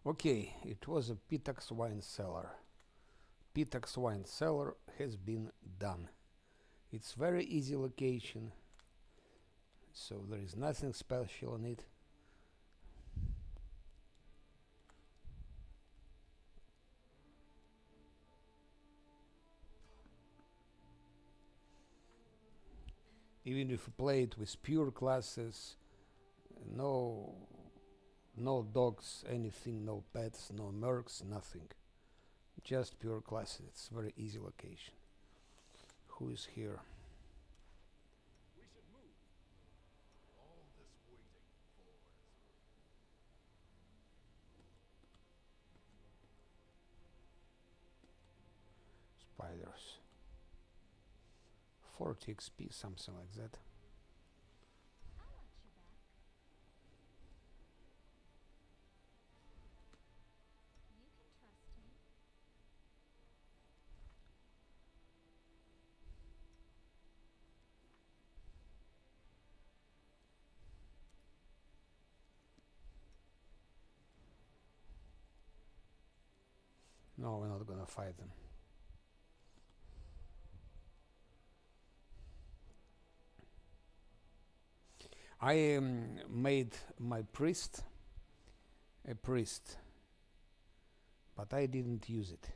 Okay, it was a Pitax wine cellar. Pitax wine cellar has been done. It's very easy location, so there is nothing special on it. Even if you play it with pure classes, no dogs, anything, no pets, no mercs, nothing. Just pure classes. It's very easy location. Who is here? Spiders. 40 XP, something like that. No, we're not gonna fight them. I made my priest a priest, but I didn't use it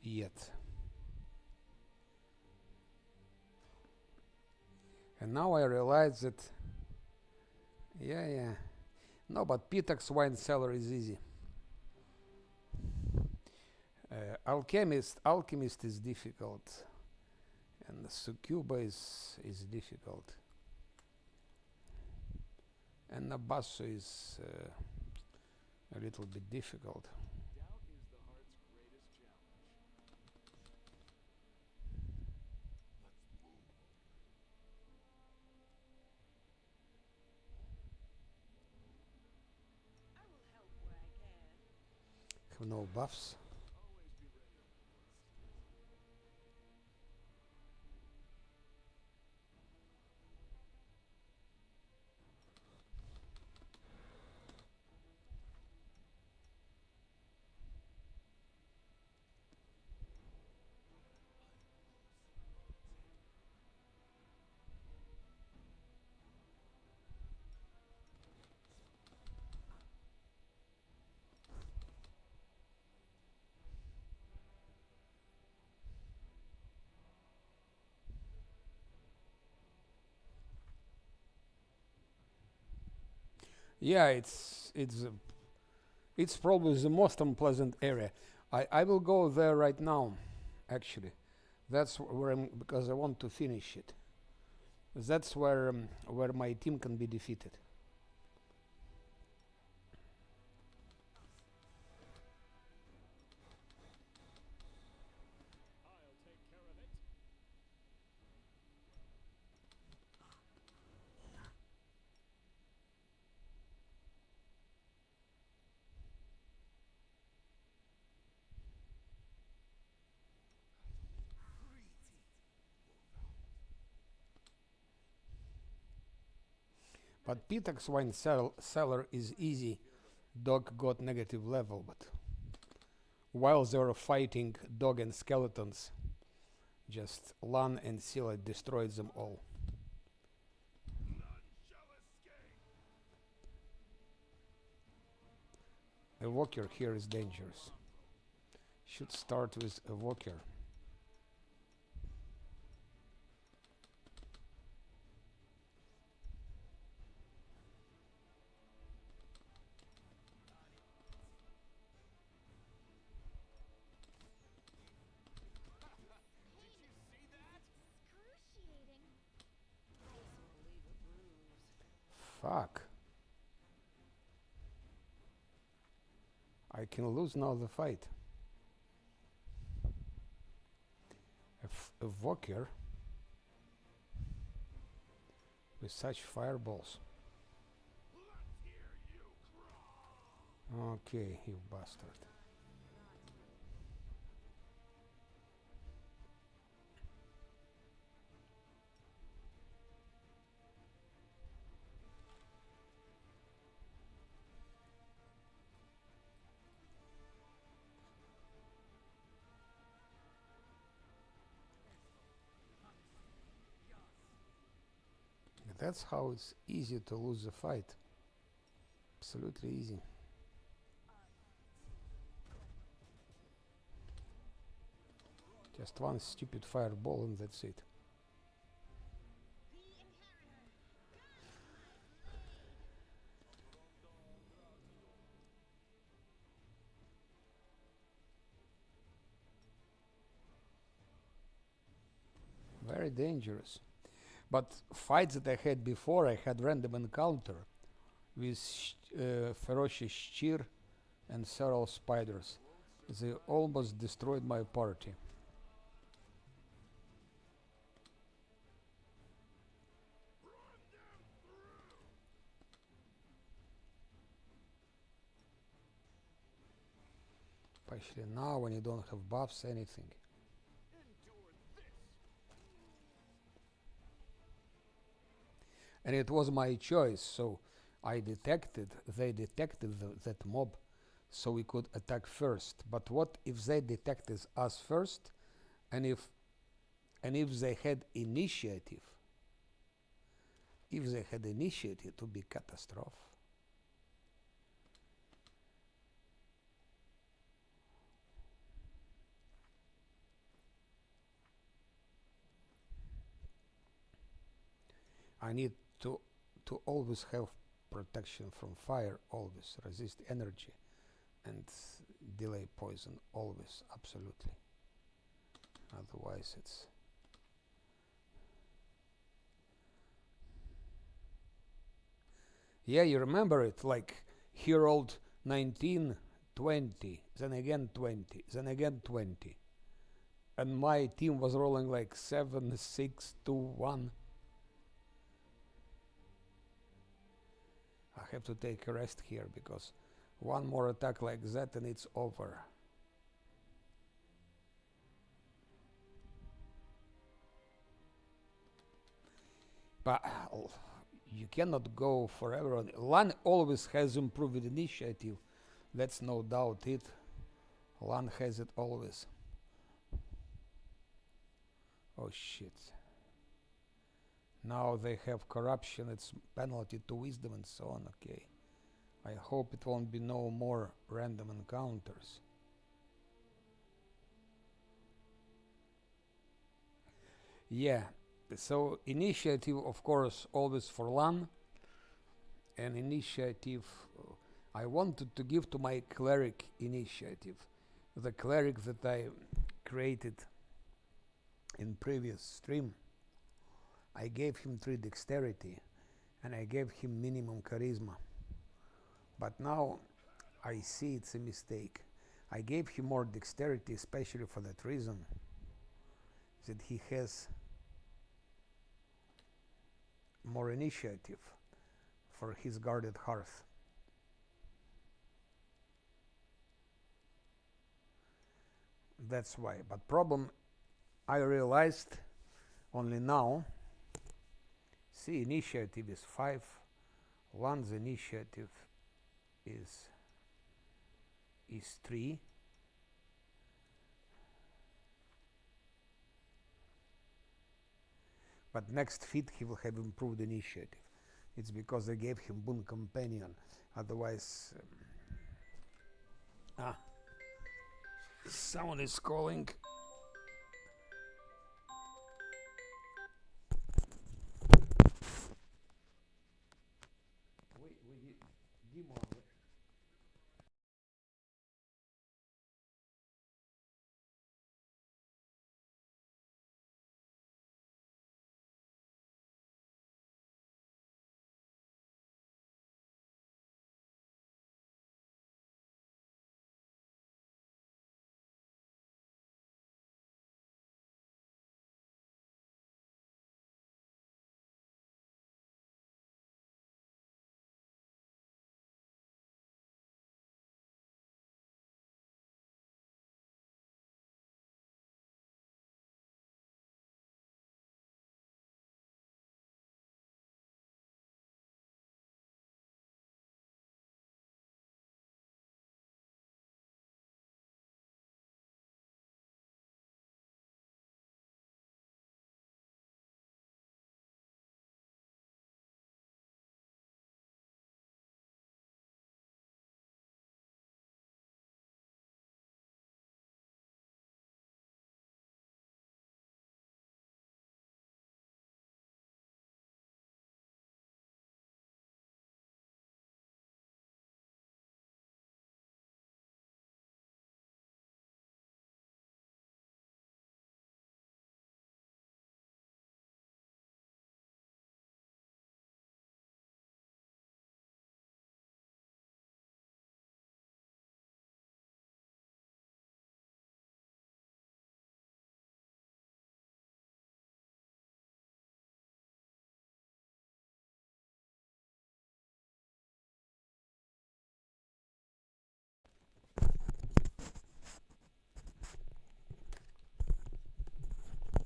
yet. And now I realize that, yeah. No, but Pitax wine cellar is easy. Alchemist is difficult, and the Succuba is difficult, and Nabasso is a little bit difficult. Have no buffs. Yeah, it's probably the most unpleasant area. I will go there right now, actually. That's where I'm, because I want to finish it. That's where my team can be defeated. But Pitax wine cellar is easy. Dog got negative level, but while they were fighting dog and skeletons, just Lan and Scylla destroyed them all. A walker here is dangerous. Should start with a walker. Fuck. I can lose now the fight. A walker with such fireballs. Okay, you bastard. That's how it's easy to lose the fight. Absolutely easy. Just one stupid fireball and that's it. Very dangerous. But fights that I had before, I had random encounter with ferocious shear and several spiders. They almost destroyed my party. Especially now when you don't have buffs, anything. And it was my choice, so they detected that mob, so we could attack first. But what if they detected us first, and if they had initiative? If they had initiative, it would be catastrophe. I need to always have protection from fire, always resist energy and delay poison, always, absolutely. Otherwise it's yeah, you remember it, like he rolled 19, 20, then again 20, then again 20, and my team was rolling like 7, 6, 2, 1. I have to take a rest here because one more attack like that and it's over. But you cannot go forever. Lan always has improved initiative. That's no doubt it. Lan has it always. Oh shit. Now they have corruption, it's penalty to wisdom and so on, okay. I hope it won't be no more random encounters. Yeah, so initiative of course always for Lan, and initiative I wanted to give to my cleric initiative. The cleric that I created in previous stream. I gave him 3 dexterity and I gave him minimum charisma. But now I see it's a mistake. I gave him more dexterity especially for that reason, that he has more initiative for his guarded hearth. That's why. But problem I realized only now. See, initiative is 5. Lan's initiative is 3. But next feat he will have improved initiative. It's because I gave him boon companion. Otherwise, someone is calling. Dimo,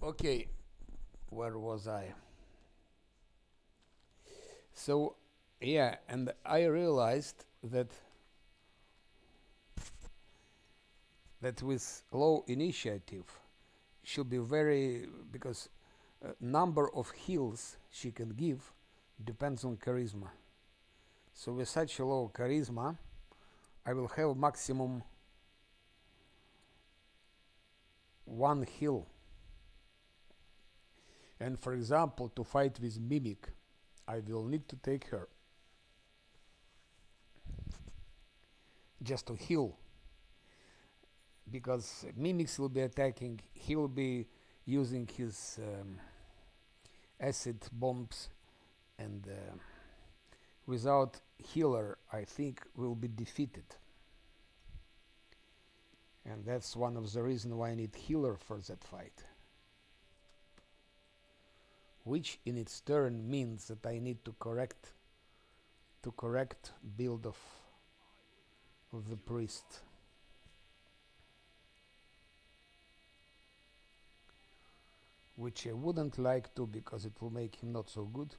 Okay, where was I? So, yeah, and I realized that with low initiative should be very, because number of heals she can give depends on charisma. So with such a low charisma, I will have maximum one heal. And for example, to fight with Mimic, I will need to take her just to heal, because Mimics will be attacking, he will be using his acid bombs, and without healer, I think will be defeated. And that's one of the reasons why I need healer for that fight. Which in its turn means that I need to correct build of the priest. Which I wouldn't like to, because it will make him not so good.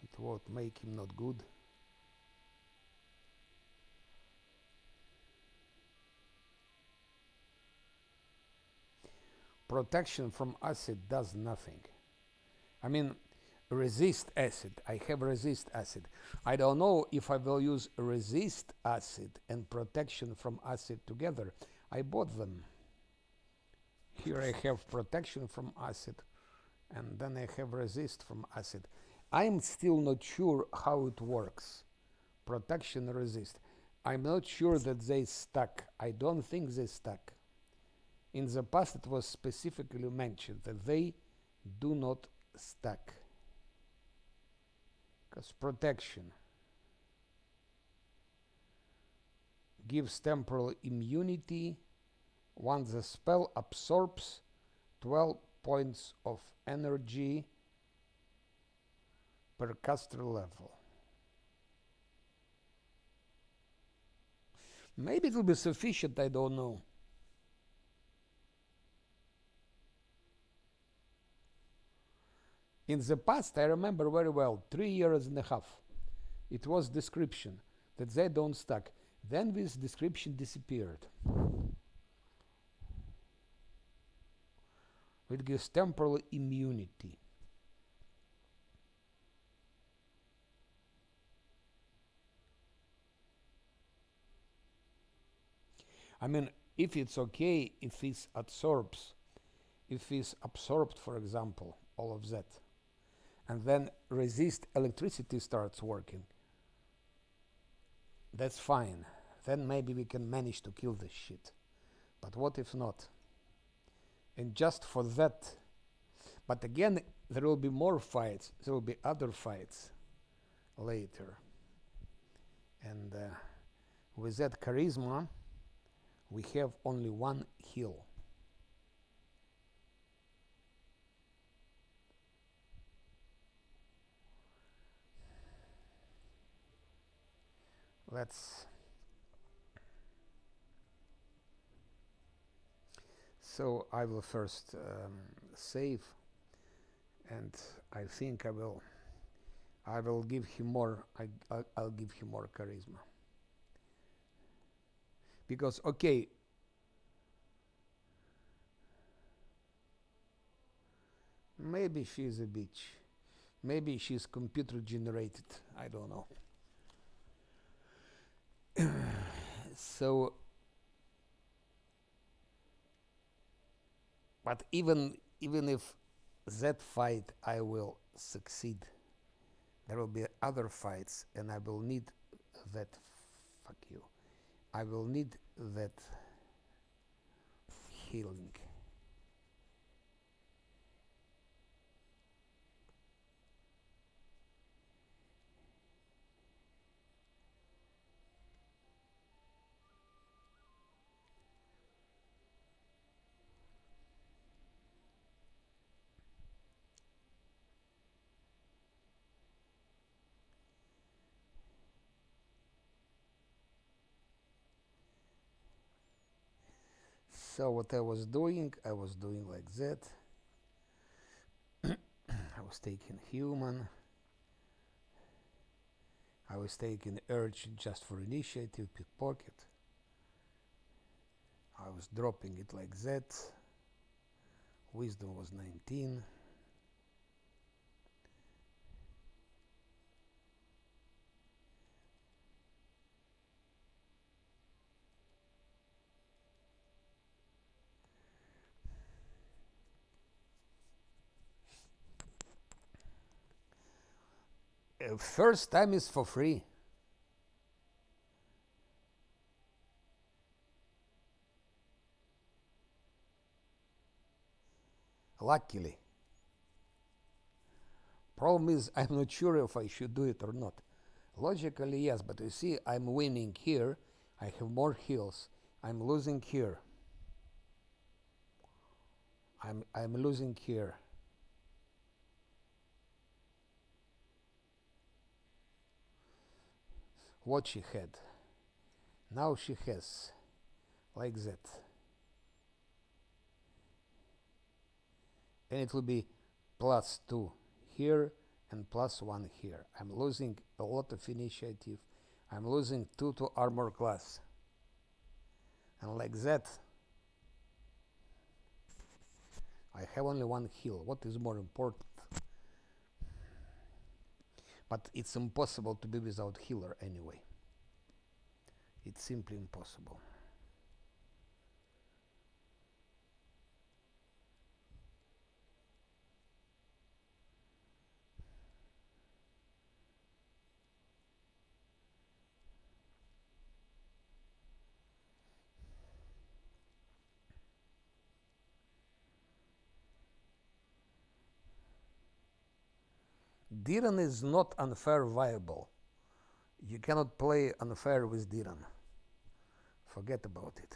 It won't make him not good. Protection from acid does nothing. I mean, resist acid. I have resist acid. I don't know if I will use resist acid and protection from acid together. I bought them. Here I have protection from acid, and then I have resist from acid. I'm still not sure how it works. Protection, resist. I'm not sure that they stuck. I don't think they stuck. In the past, it was specifically mentioned that they do not stack. Because protection gives temporal immunity once the spell absorbs 12 points of energy per caster level. Maybe it will be sufficient, I don't know. In the past, I remember very well, 3 years and a half, it was description that they don't stack. Then this description disappeared. It gives temporal immunity. I mean, if it's okay, if it's absorbed, for example, all of that, and then resist electricity starts working, that's fine. Then maybe we can manage to kill this shit. But what if not? And just for that, but again, there will be more fights. There will be other fights later. And with that charisma, we have only one heal. Let's. So I will first save, and I think I will give him more. I'll give him more charisma. Because okay, maybe she's a bitch. Maybe she's computer generated. I don't know. So, but even if that fight I will succeed, there will be other fights, and I will need that. Fuck you. I will need that healing. So what I was doing like that. I was taking human. I was taking urge just for initiative, pickpocket. I was dropping it like that. Wisdom was 19. First time is for free. Luckily. Problem is, I'm not sure if I should do it or not. Logically, yes, but you see, I'm winning here. I have more heals. I'm losing here. I'm losing here. What she had. Now she has like that. And it will be +2 here and +1 here. I'm losing a lot of initiative. I'm losing 2 to armor class. And like that, I have only 1 heal. What is more important? But it's impossible to be without healer anyway. It's simply impossible. Diran is not unfair viable. You cannot play unfair with Diran. Forget about it.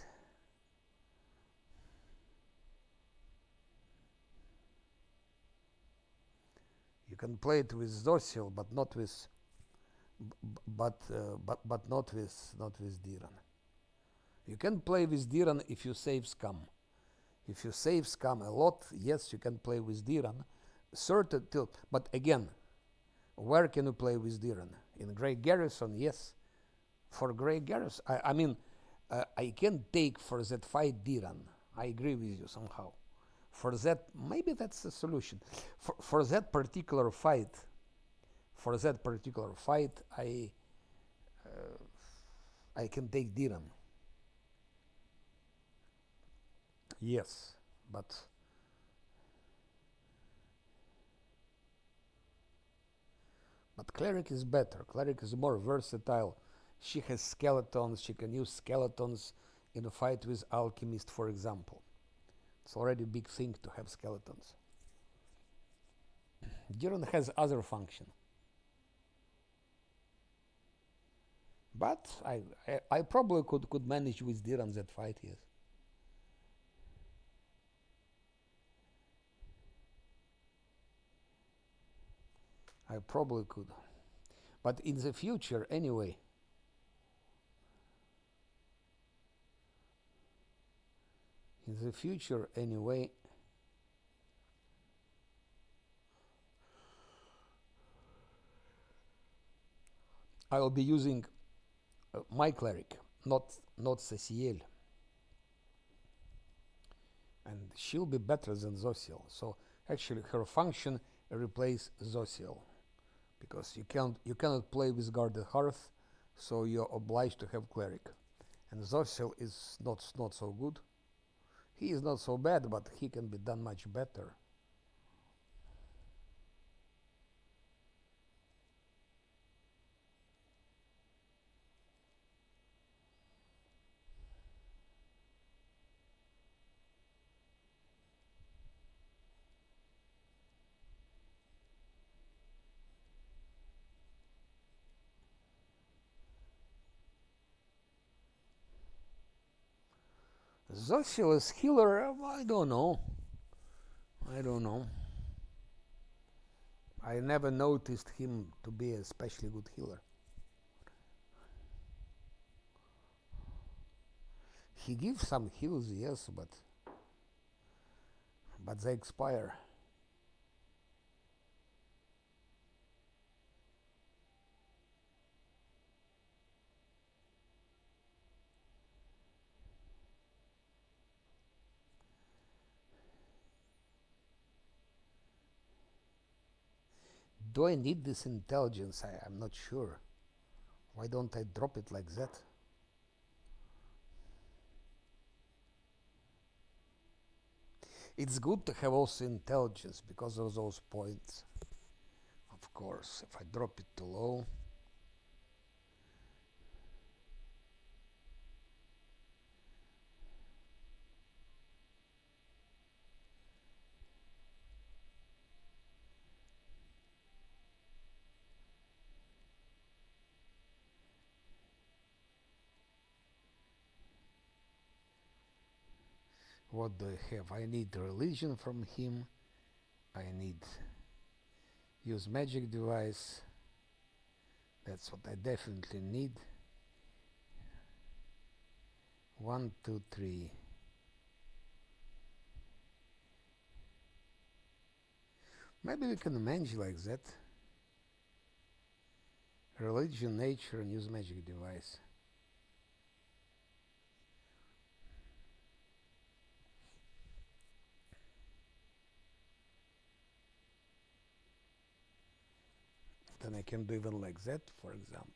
You can play it with Zosil, but not with not with Diran. You can play with Diran if you save scum. If you save scum a lot, yes, you can play with Diran. Certain till, but again, where can you play with Diran? In Grey Garrison, yes. For Grey Garrison, I mean, I can take for that fight Diran. I agree with you somehow. For that, maybe that's the solution. For that particular fight, I can take Diran. Yes, but Cleric is better. Cleric is more versatile. She has skeletons. She can use skeletons in a fight with Alchemist, for example. It's already a big thing to have skeletons. Diran has other function. But I probably could manage with Diran that fight, yes. I probably could. But in the future, anyway, I will be using my cleric, not Ceciel. And she'll be better than Zosil. So actually her function replaces Zosil. Because you cannot play with Guarded Hearth, so you're obliged to have cleric. And Zosil is not so good. He is not so bad, but he can be done much better. Zosil is healer, I don't know. I never noticed him to be a especially good healer. He gives some heals, yes, but they expire. Do I need this intelligence? I'm not sure. Why don't I drop it like that? It's good to have also intelligence because of those points. Of course, if I drop it too low. What do I have? I need religion from him. I need use magic device. That's what I definitely need. 1, 2, 3. Maybe we can manage like that. Religion, nature, and use magic device. Then I can do even like that, for example.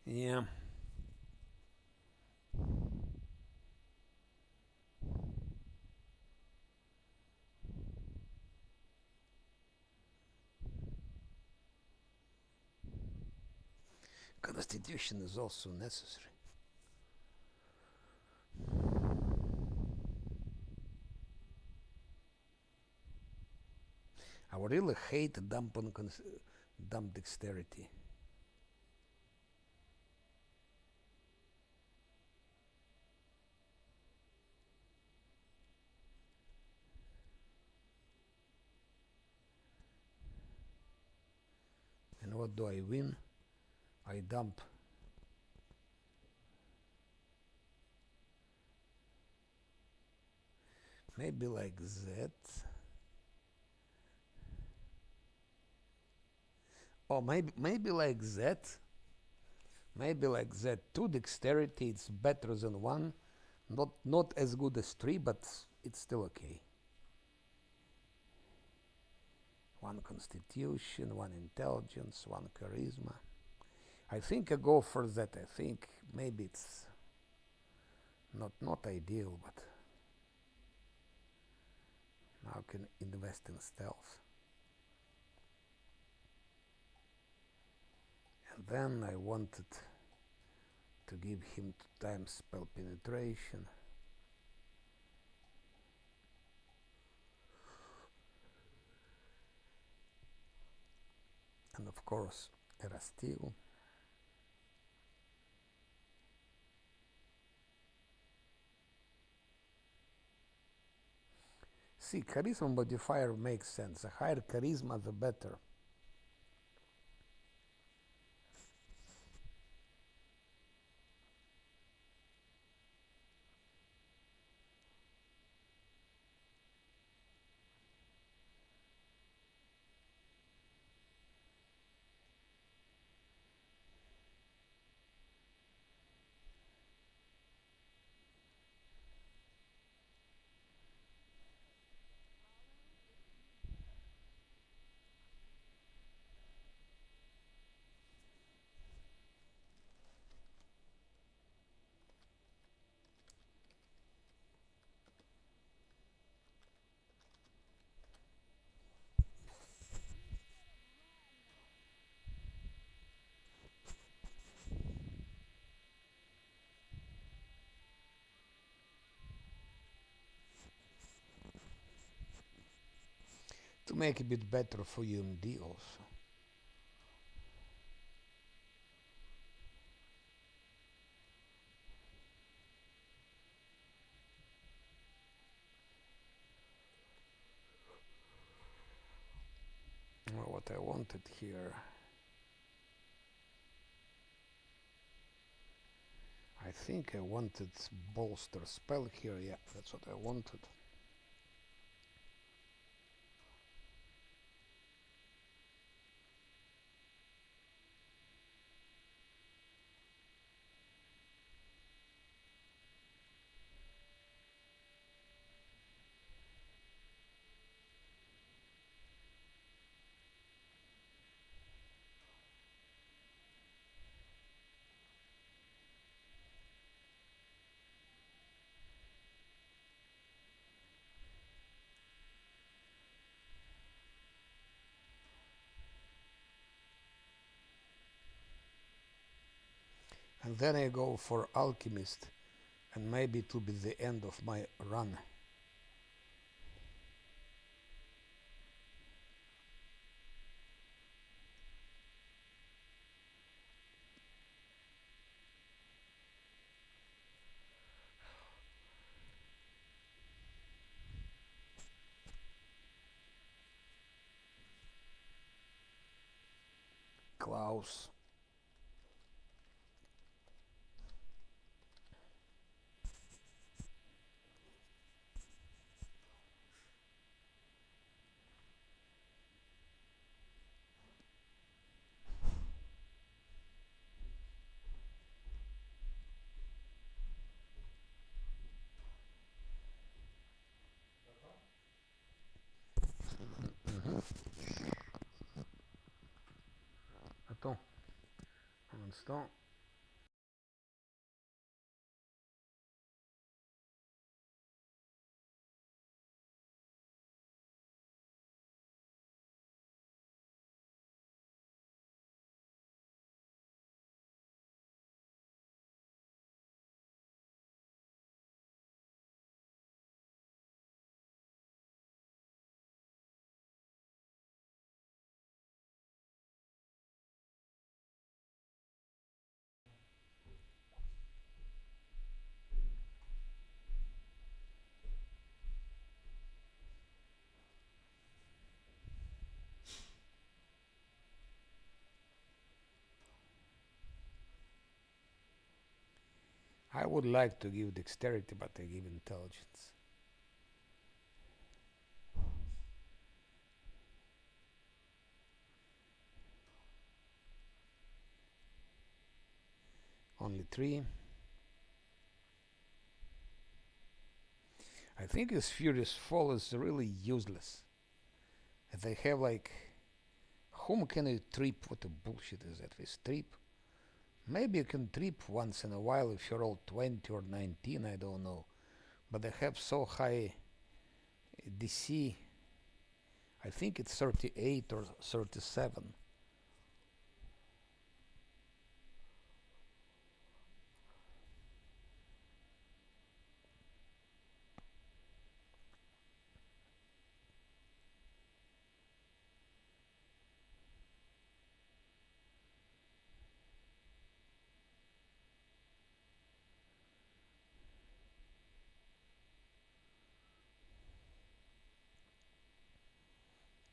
Yeah. Constitution is also necessary. I would really hate dump on dump dexterity. And what do I win? I dump. Maybe like that. Or maybe like that. Maybe like that. 2 dexterity, it's better than 1. Not as good as 3, but it's still okay. 1 constitution, 1 intelligence, 1 charisma. I think I go for that. I think maybe it's not ideal, but now I can invest in stealth. And then I wanted to give him 2 times spell penetration. And of course, era steel. See, charisma modifier makes sense. The higher charisma, the better. to make a bit better for UMD also. What I wanted here, I think I wanted bolster spell here. Yeah, that's what I wanted. And then I go for Alchemist, and maybe it will be the end of my run. Klaus. Attends. Un instant. I would like to give dexterity, but I give intelligence. Only 3. I think this Furious Fall is really useless. If they have like, whom can you trip? What the bullshit is that? This trip? Maybe you can trip once in a while if you roll 20 or 19, I don't know. But they have so high DC. I think it's 38 or 37.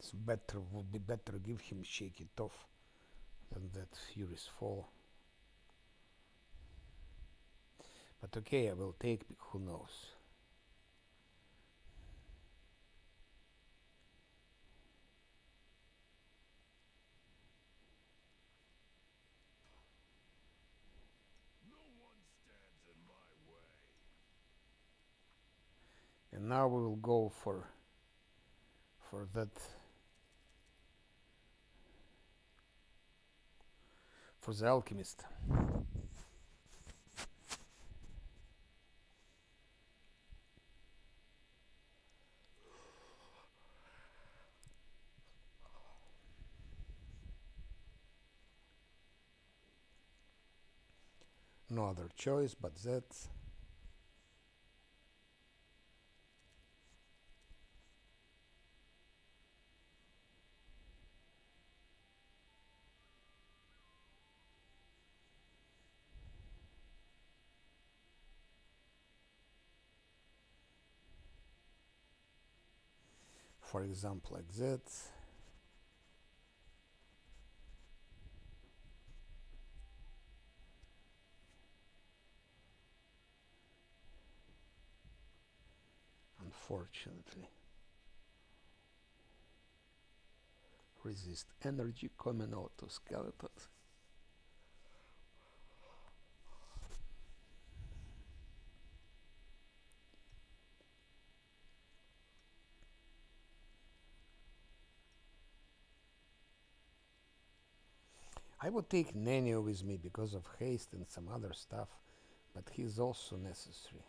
It's better, would be better give him Shake It Off than that Furious Fall. But okay, I will take, who knows. And now we will go for that, for the Alchemist. No other choice but that. For example, like that. Unfortunately. Resist energy common auto skeletons. I would take Nenio with me because of haste and some other stuff, but he's also necessary.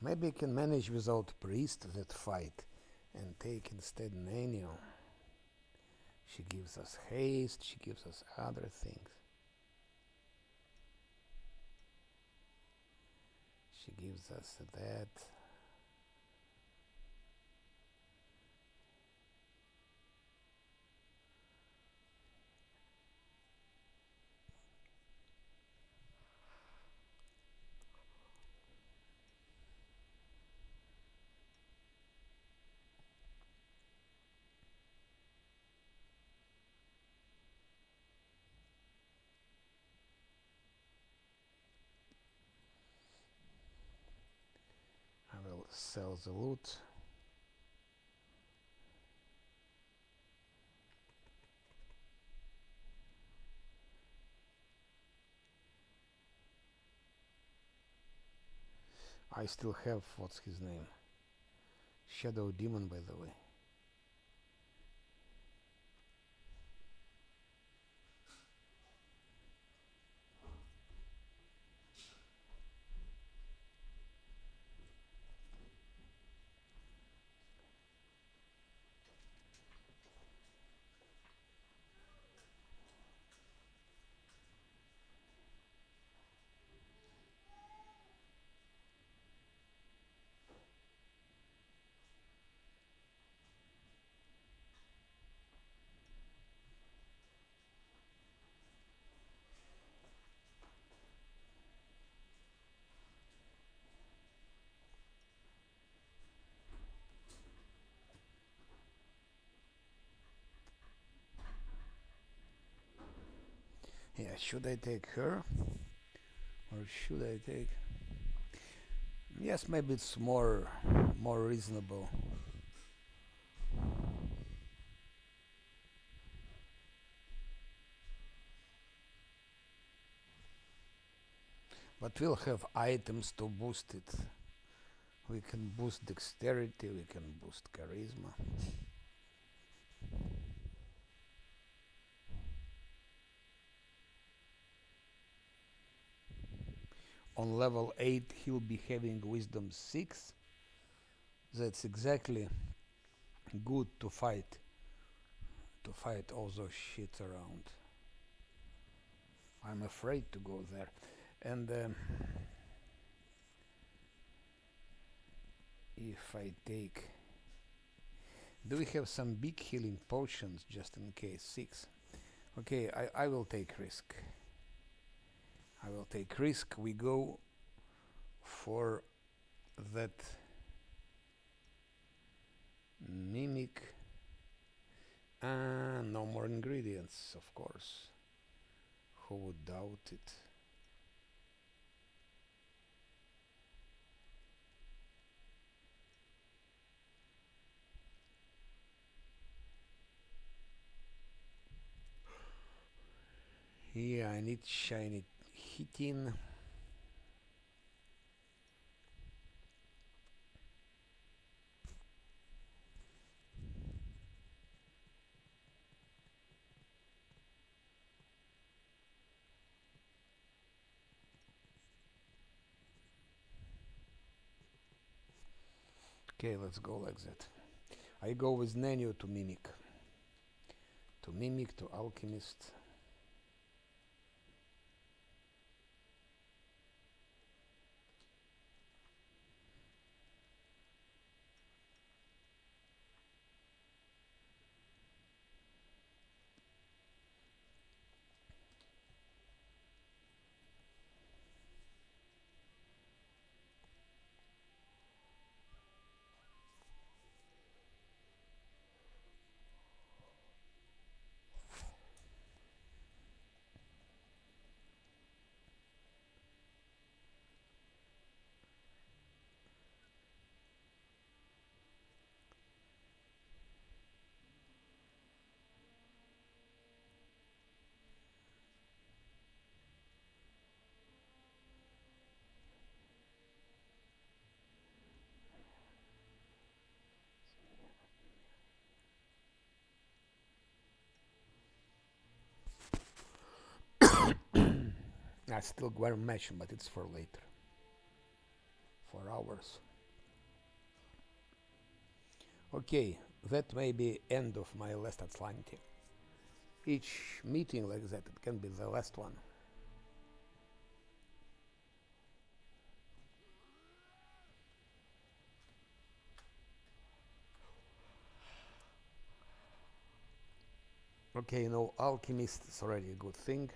Maybe I can manage without priest that fight and take instead Nenio. She gives us haste, she gives us other things. She gives us that. I will sell the loot. I still have, what's his name? Shadow Demon, by the way. Yeah, should I take her? Or should I take... Yes, maybe it's more reasonable. But we'll have items to boost it. We can boost dexterity, we can boost charisma. On level 8 he'll be having wisdom 6. That's exactly good to fight all those shit around. I'm afraid to go there. And if I take... Do we have some big healing potions just in case? 6. Okay, I will take risk. I will take risk. We go for that mimic. No more ingredients, of course. Who would doubt it? Yeah, I need shiny hitting. Okay, let's go like that. I go with Nenio to mimic. To mimic, to alchemist. I still wear match, but it's for later. For hours. Okay, that may be end of my last Azlanti. Each meeting like that, it can be the last one. Okay, no alchemist is already a good thing.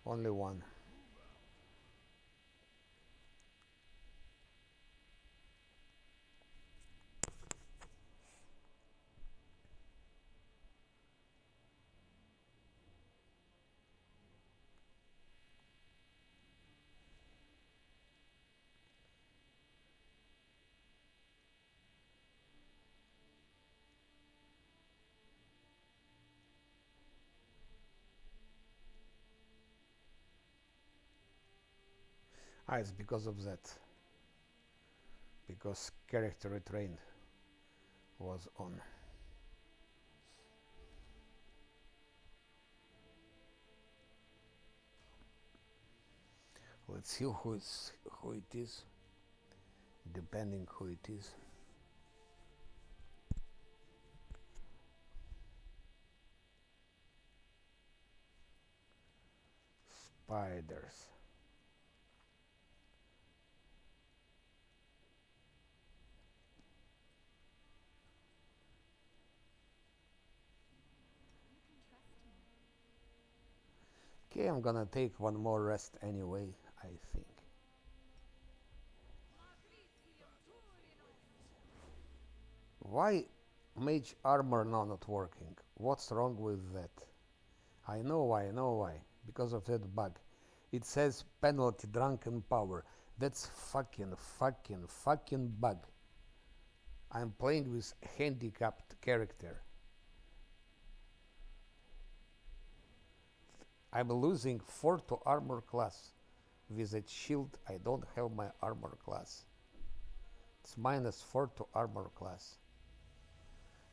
Only one. Ah, it's because of that. Because character retrain was on. Let's see who it is. Depending who it is. Spiders. Okay, I'm gonna take one more rest anyway, I think. Why mage armor now not working? What's wrong with that? I know why. Because of that bug. It says penalty drunken power. That's fucking bug. I'm playing with handicapped character. I'm losing 4 to armor class. With a shield, I don't have my armor class. It's -4 to armor class.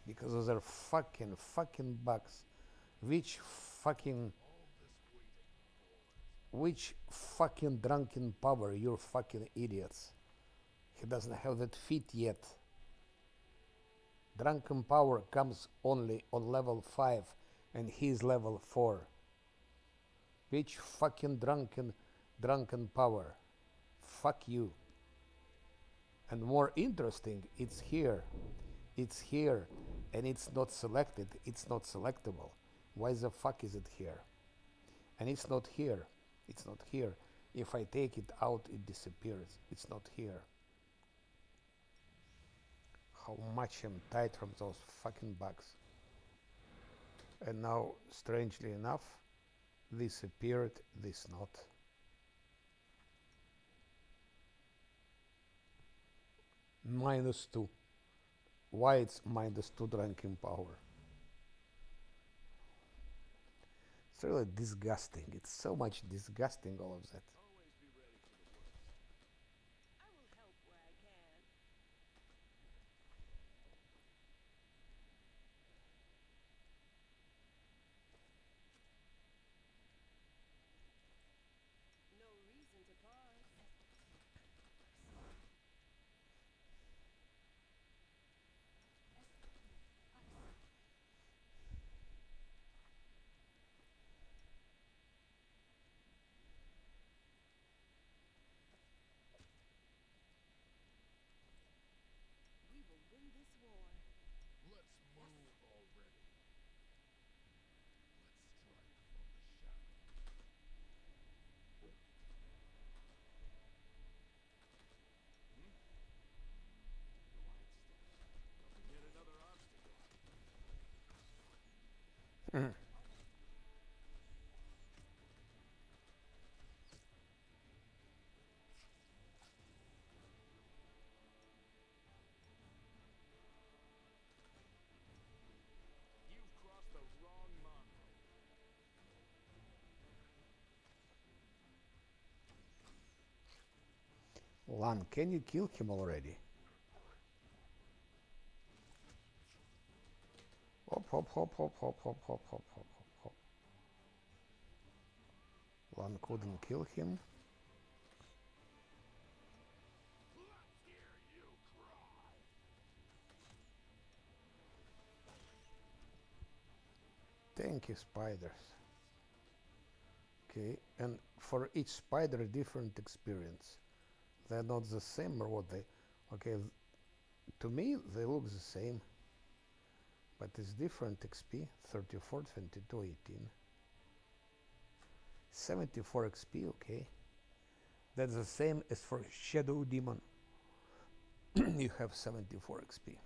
Because of their fucking bugs. Which fucking drunken power, you fucking idiots. He doesn't have that feat yet. Drunken power comes only on level 5 and he's level 4. Which fucking drunken power? Fuck you. And more interesting, it's here. It's here. And it's not selected. It's not selectable. Why the fuck is it here? And it's not here. It's not here. If I take it out, it disappears. It's not here. How much I'm tired from those fucking bugs. And now, strangely enough, this appeared, this not. -2. Why it's -2 drunken power? It's really disgusting. It's so much disgusting, all of that. Lan, can you kill him already? Hop, hop, hop, hop, hop, hop, hop, hop, hop, hop, hop. Lan couldn't kill him. Thank you, spiders. Okay, and for each spider, a different experience. They're not the same, or what they... Okay, to me, they look the same. But it's different XP. 34, 22, 18. 74 XP, okay. That's the same as for Shadow Demon. You have 74 XP.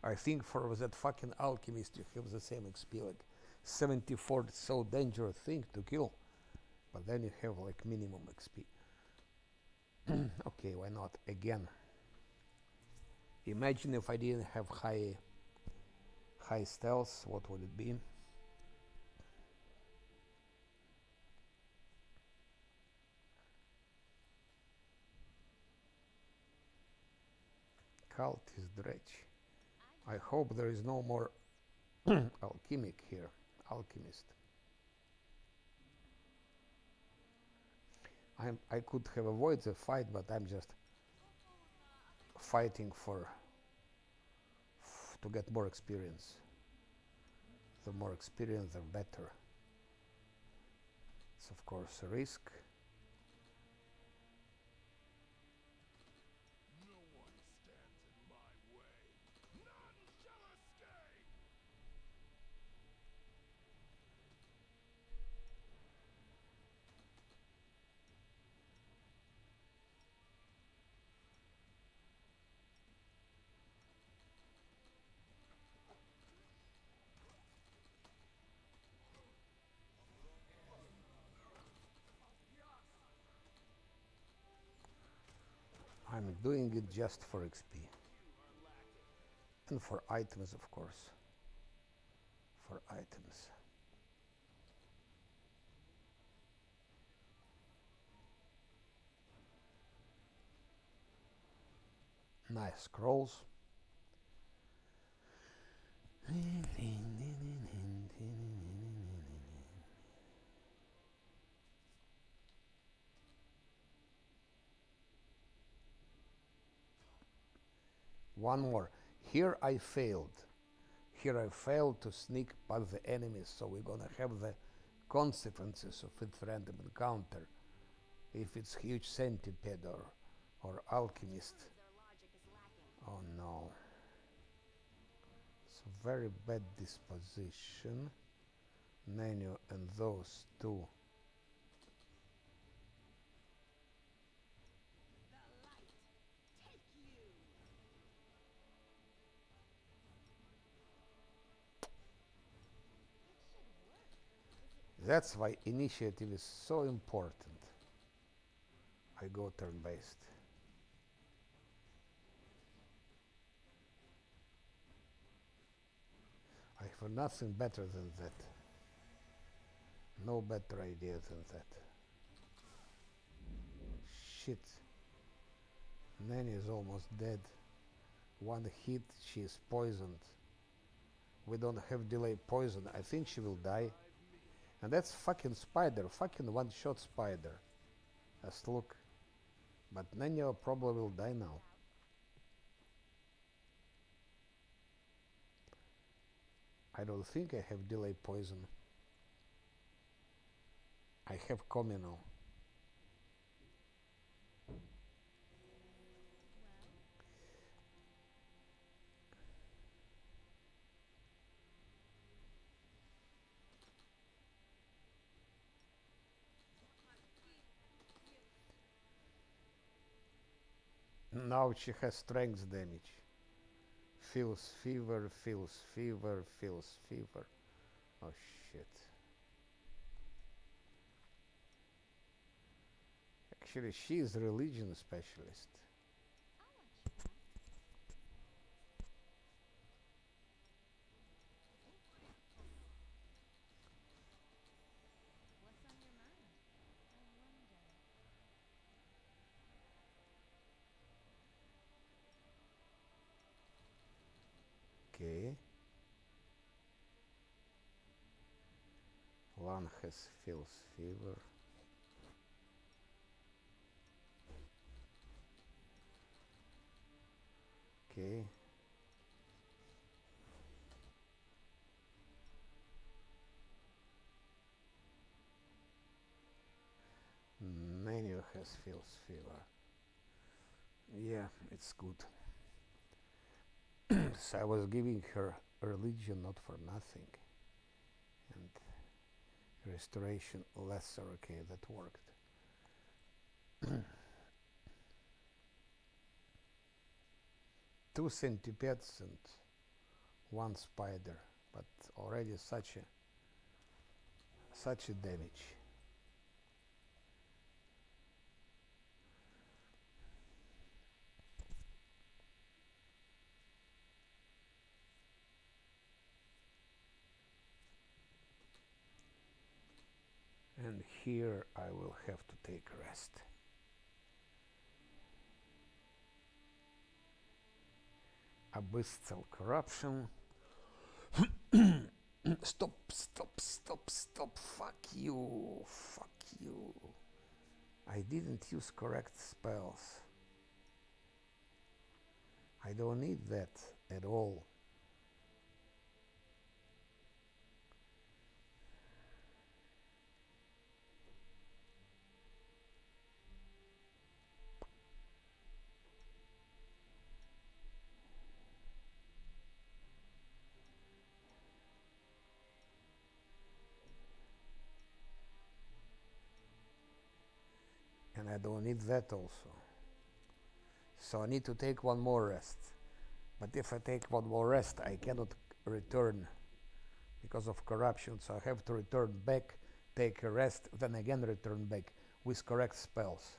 I think for that fucking alchemist you have the same XP, like 74, so dangerous thing to kill. But then you have like minimum XP. Okay, why not? Again. Imagine if I didn't have high stealth, what would it be? Cult is dredge. I hope there is no more alchemic here. Alchemist. I could have avoided the fight, but I'm just fighting to get more experience. The more experience, the better. It's of course a risk. No one stands in my way. None shall escape. I'm doing it just for XP. And for items, of course. For items. Nice scrolls. One more. Here I failed. Here I failed to sneak past the enemies, so we're gonna have the consequences of its random encounter. If it's huge centipede or alchemist. Oh no. It's a very bad disposition. Menu and those two. That's why initiative is so important. I go turn-based. I have nothing better than that. No better idea than that. Shit. Nanny is almost dead. One hit, she is poisoned. We don't have delay poison. I think she will die. And that's fucking spider. Fucking one-shot spider. Let's look. But Nanya probably will die now. I don't think I have delay poison. I have communal. Now she has strength damage. Feels fever, feels fever, feels fever. Oh shit. Actually, she is a religion specialist. Okay. Lung has feels fever. Okay. Menu has feels fever. Yeah, it's good. So I was giving her religion not for nothing. And restoration lesser, okay, that worked. 2 centipedes and 1 spider, but already such a damage. And here I will have to take rest. Abyssal corruption. Stop, stop, stop, stop. Fuck you. Fuck you. I didn't use correct spells. I don't need that at all. And I don't need that also. So I need to take one more rest. But if I take one more rest, I cannot return because of corruption. So I have to return back, take a rest, then again return back with correct spells.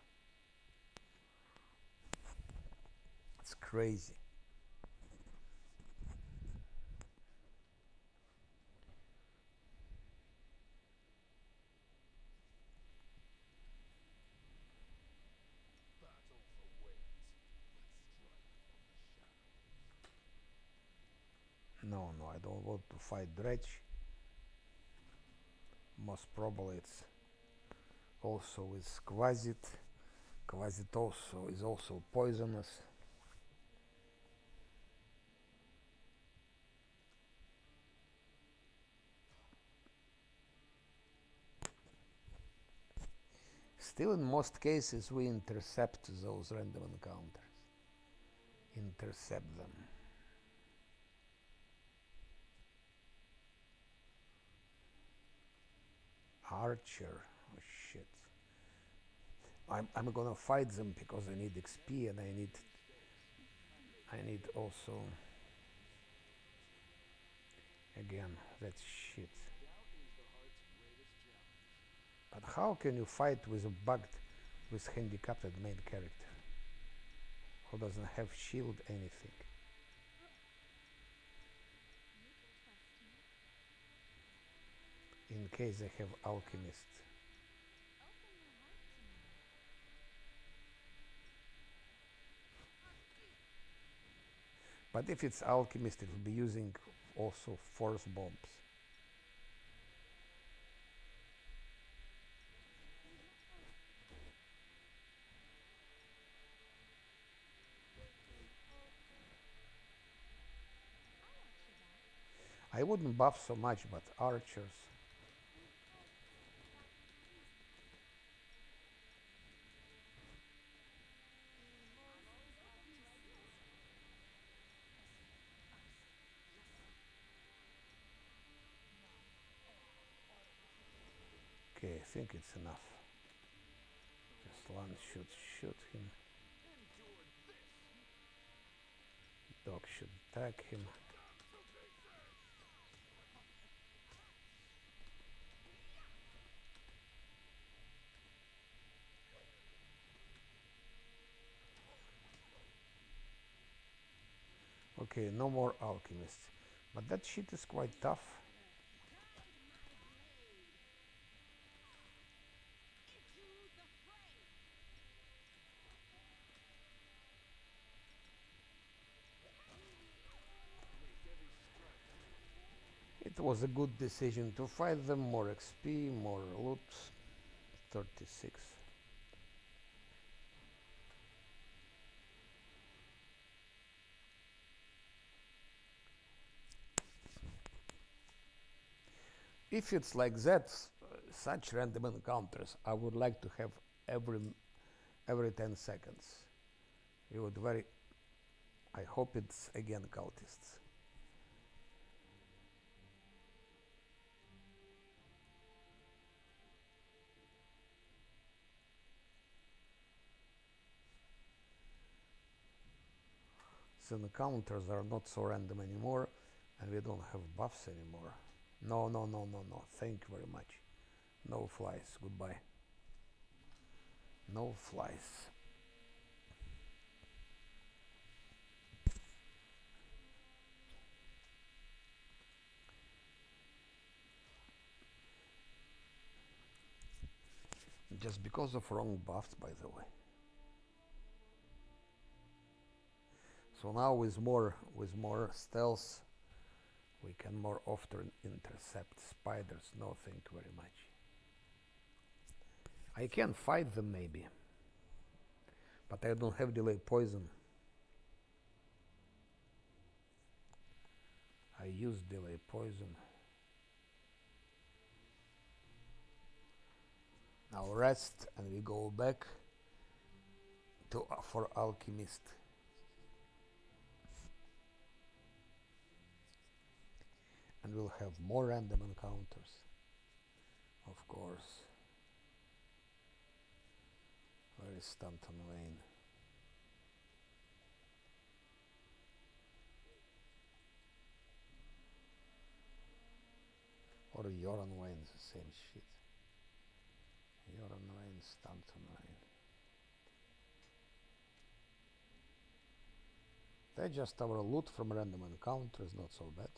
It's crazy. Battle for wings. Let's strike from the shadows. No, I don't want to fight Dredge. Most probably it's also with Quasit. Quasit also is also poisonous. Still, in most cases, we intercept those random encounters. Intercept them. Archer. Oh shit. I'm gonna fight them because I need XP and I need also again that shit. But how can you fight with a bugged with handicapped main character who doesn't have shield anything? In case I have alchemist. But if it's alchemist, it will be using also force bombs. I wouldn't buff so much, but archers. Okay, I think it's enough. Aslan should shoot him. Dog should attack him. Okay, no more alchemists. But that shit is quite tough. was a good decision to fight them. More XP, more loot. 36. If it's like that, such random encounters, I would like to have every every 10 seconds. You would very. I hope it's again cultists. The encounters are not so random anymore, and we don't have buffs anymore. No, no, no, no, no. Thank you very much. No flies. Goodbye. No flies. Just because of wrong buffs, by the way. So now with more stealth, we can more often intercept spiders. No, thank you very much. I can fight them maybe, but I don't have delay poison. I use delay poison. Now rest and we go back to for alchemist. And we'll have more random encounters. Of course. Where is Stanton Wayne? Or Joran Wayne, the same shit. Joran Wayne, Stanton Wayne. They just our loot from random encounters, not so bad.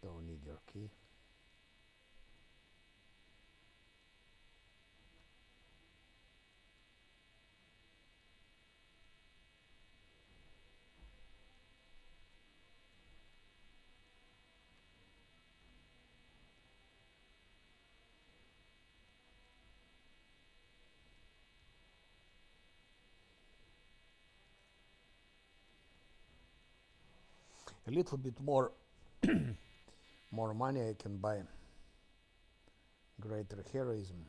Don't need your key. A little bit more more money I can buy greater heroism.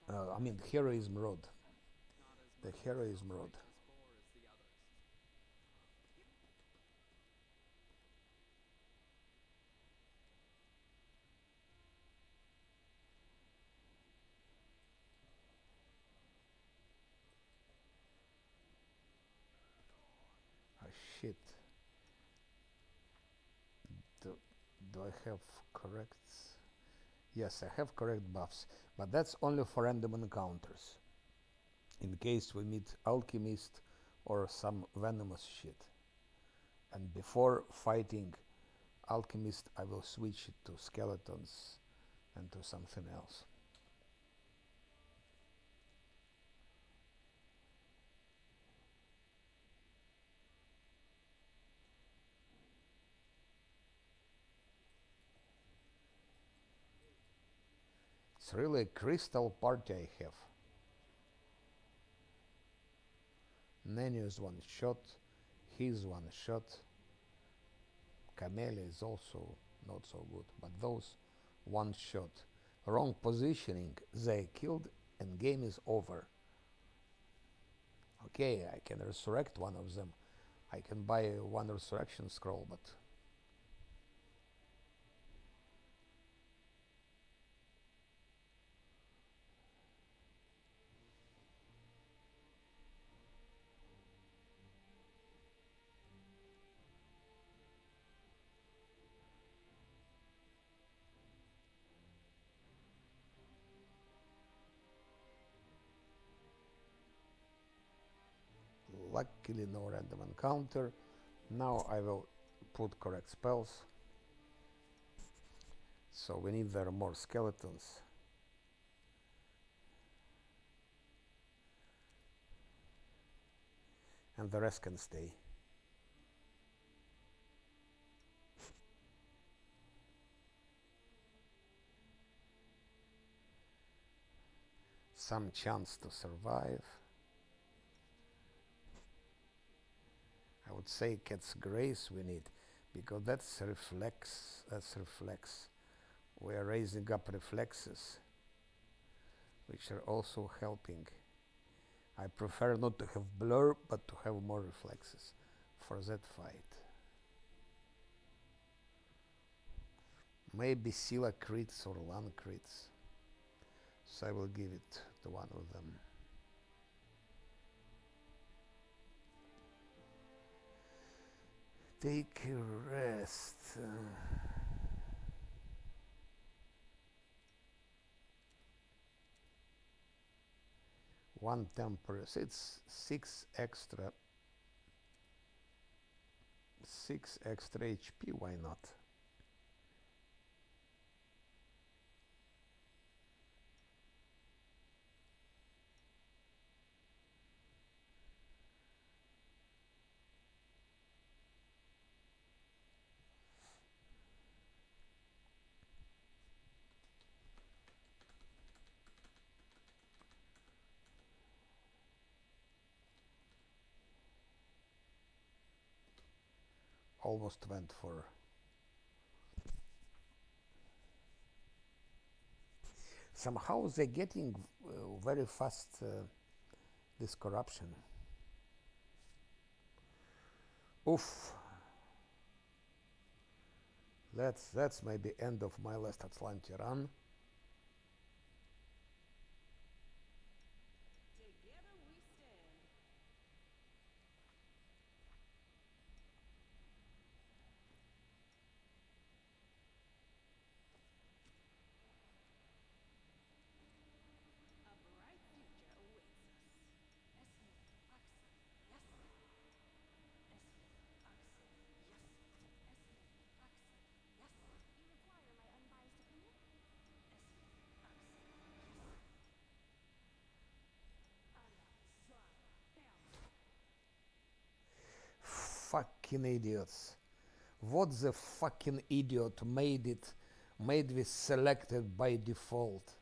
I mean heroism road. The heroism road. Ah shit. Do, do I have correct? Yes, I have correct buffs, but that's only for random encounters. In case we meet alchemist or some venomous shit. And before fighting alchemist, I will switch it to skeletons and to something else. It's really a crystal party I have. Nenio's one shot, his one shot. Camellia is also not so good, but those one shot. Wrong positioning, they killed and game is over. Okay, I can resurrect one of them. I can buy one resurrection scroll, but luckily no random encounter. Now I will put correct spells. So we need there more skeletons. and the rest can stay. Some chance to survive. I would say cat's grace we need, because that's reflex. That's reflex. We are raising up reflexes, which are also helping. I prefer not to have blur, but to have more reflexes for that fight. Maybe Scylla crits or Lan crits. So I will give it to one of them. Take a rest. One temperance. It's 6 extra HP. Why not? Almost went for. Somehow they're getting very fast this corruption. Oof. That's maybe end of my last Azlanti run. Together we stand. A bright future awaits us. Esme, Oxen, yes. Esme, Oxen, yes. Esme, Oxen, yes. You require my unbiased opinion? Esme, Oxen, yes. Fucking idiots. What the fucking idiot made this selected by default?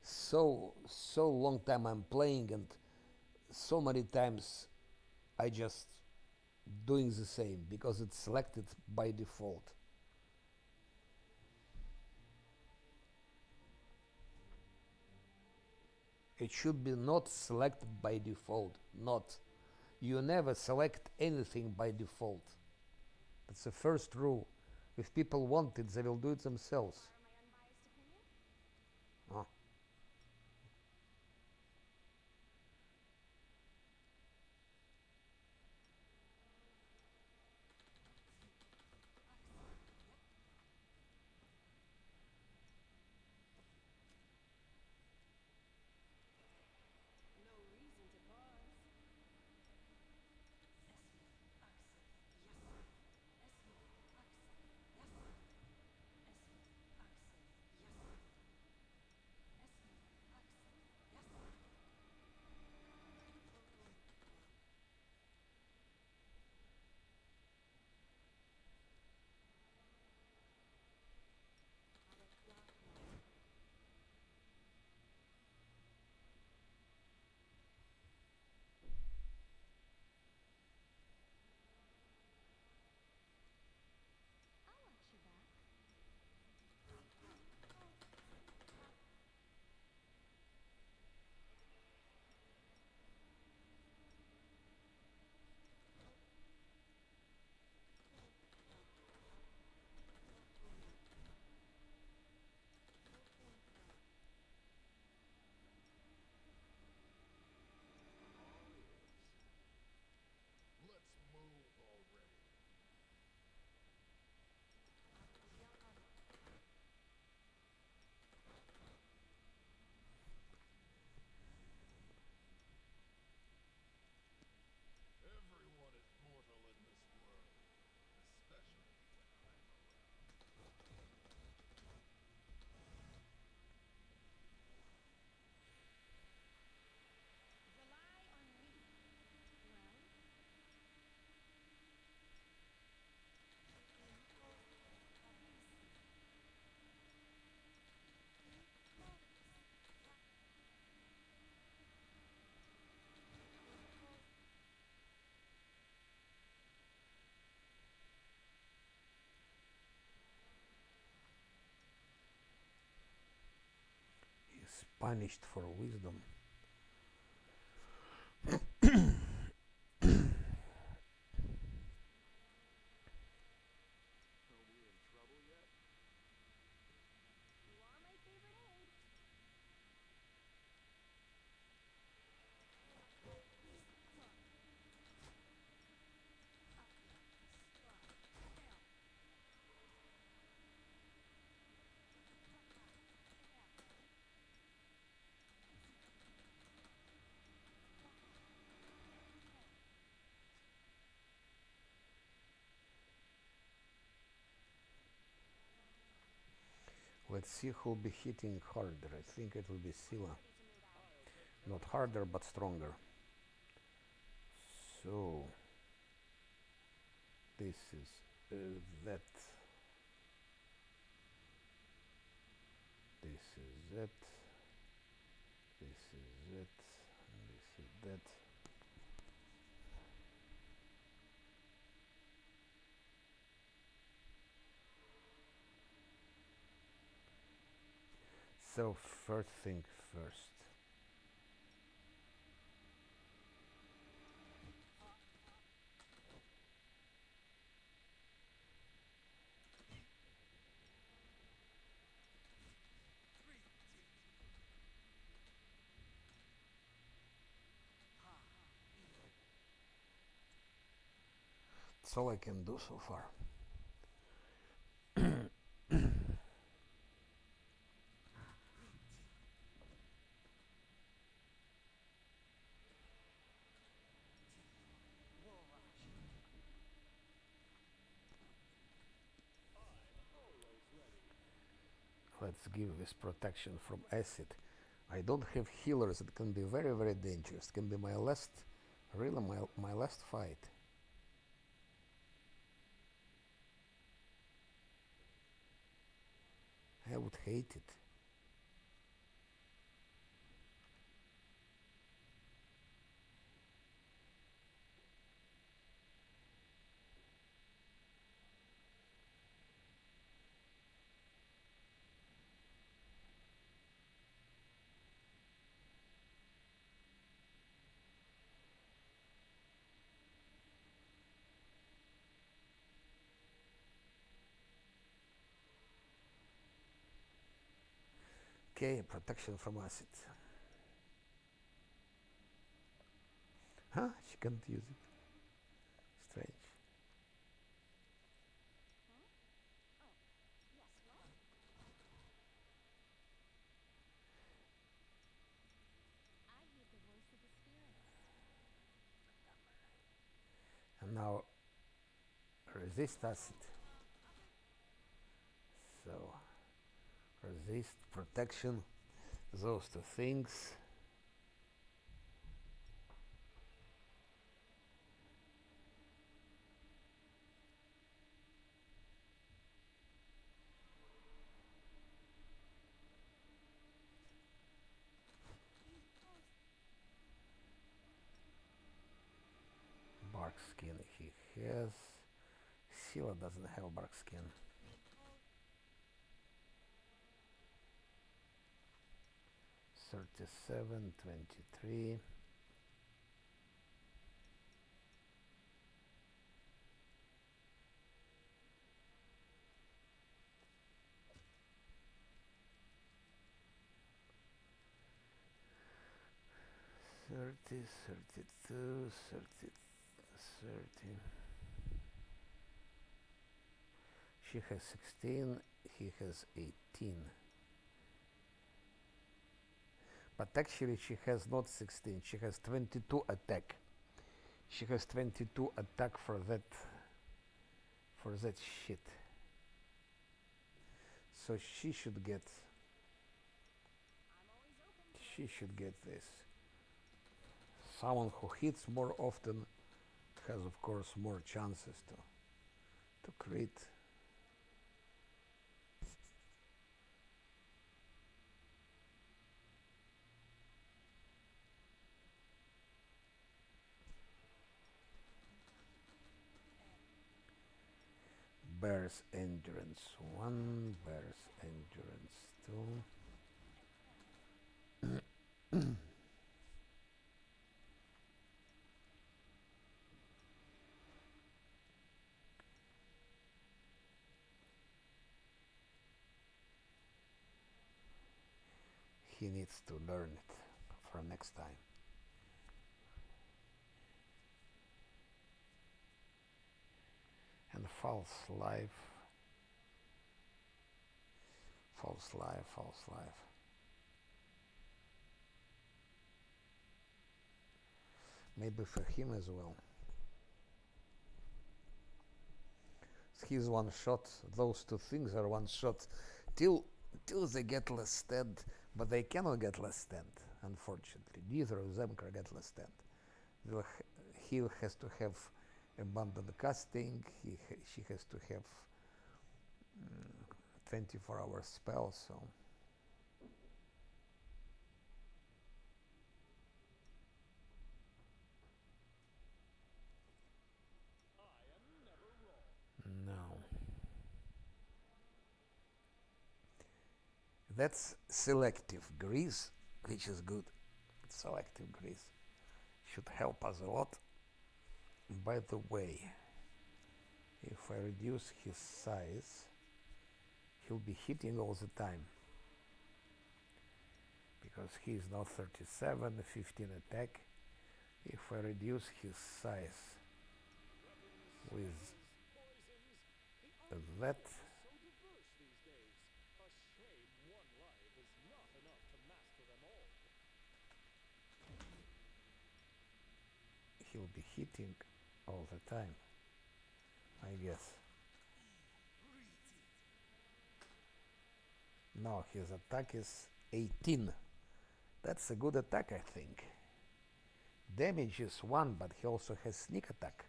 So long time I'm playing, and so many times I just doing the same because it's selected by default. It should be not selected by default. Not. You never select anything by default. That's the first rule. If people want it, they will do it themselves. My unbiased opinion? Ah. No reason to pause. Esme, Oxen, yes. Esme, Oxen, yes. Esme, punished for wisdom. Are we in trouble yet? You are my favorite aide. Let's see who'll be hitting harder. I think it will be Sila. Ready to move out. Not harder, but stronger. So, this is that. This is that. This is that. And this is that. So, first thing first. That's all I can do so far. Let's give this protection from acid. I don't have healers. It can be very, very dangerous. It can be my last, really my last fight. I would hate it. Okay, protection from acid. Huh? She can't use it. Strange. Huh? Oh, yes, what? I hear the voice of the spirits. And now resist acid. So resist, protection, those two things. Bark skin he has. Sila doesn't have bark skin. 37, 23. Thirty, 32, 30, 30. She has 16, he has 18. But actually she has not 16, she has 22 attack. She has 22 attack for that shit. So she should get I'm always open. she should get this. Someone who hits more often has of course more chances to crit. Bear's endurance 1, bear's endurance 2. He needs to learn it for next time. And false life, false life, false life. Maybe for him as well. He's one shot. Those two things are one shot till they get less stand, but they cannot get less stand. Unfortunately, neither of them can get less stand. He has to have abundant casting. She has to have 24-hour spell. So no, that's selective grease, which is good. Selective grease should help us a lot. By the way, if I reduce his size, he'll be hitting all the time because he is now 37, 15 attack. If I reduce his size with that, So diverse these days. A shame one life is not enough to master them all. he'll be hitting all the time, I guess. No, his attack is 18. That's a good attack, I think. Damage is 1, but he also has sneak attack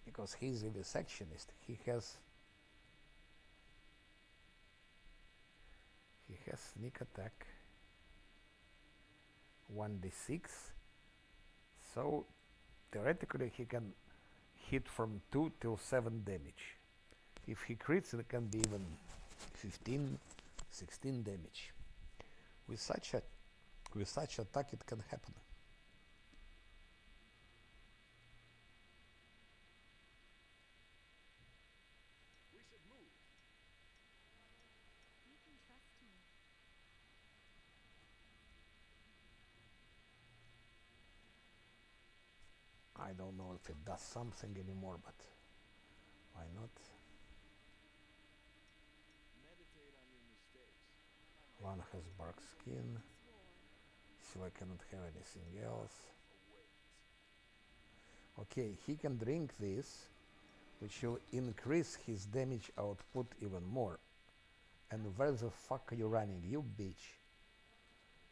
because he's a dissectionist. He has sneak attack 1d6, so theoretically he can hit from 2 till 7 damage. If he crits, it can be even 15, 16 damage. With such attack, it can happen. We should move. You can trust me. I don't know if it does something anymore, but why not? Meditate on your mistakes. One has bark skin, so I cannot have anything else. Okay, he can drink this, which will increase his damage output even more. And where the fuck are you running, you bitch?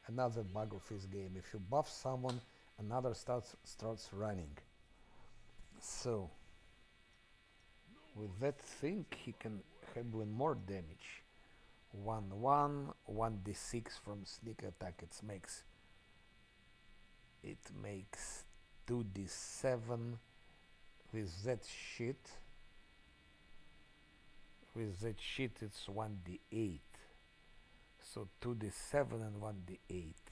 Another bug of this game. If you buff someone, another starts running. So with that thing, he can have even more damage. 1/1, 1d6 from sneak attack. It makes 2d7 with that shit. With that shit, it's 1d8. So 2d7 and 1d8.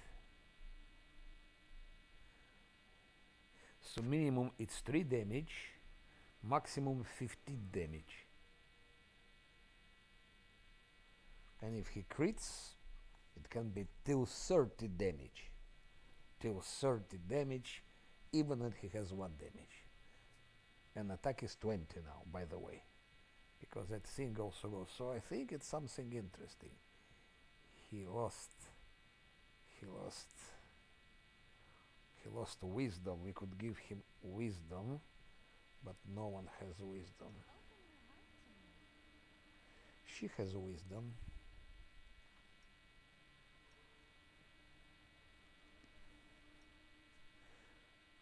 So minimum it's 3 damage, maximum 15 damage. And if he crits, it can be till 30 damage. Till 30 damage, even when he has 1 damage. And attack is 20 now, by the way. Because that thing also goes. So I think it's something interesting. He lost wisdom. We could give him wisdom, but no one has wisdom. Open your heart to me. She has wisdom.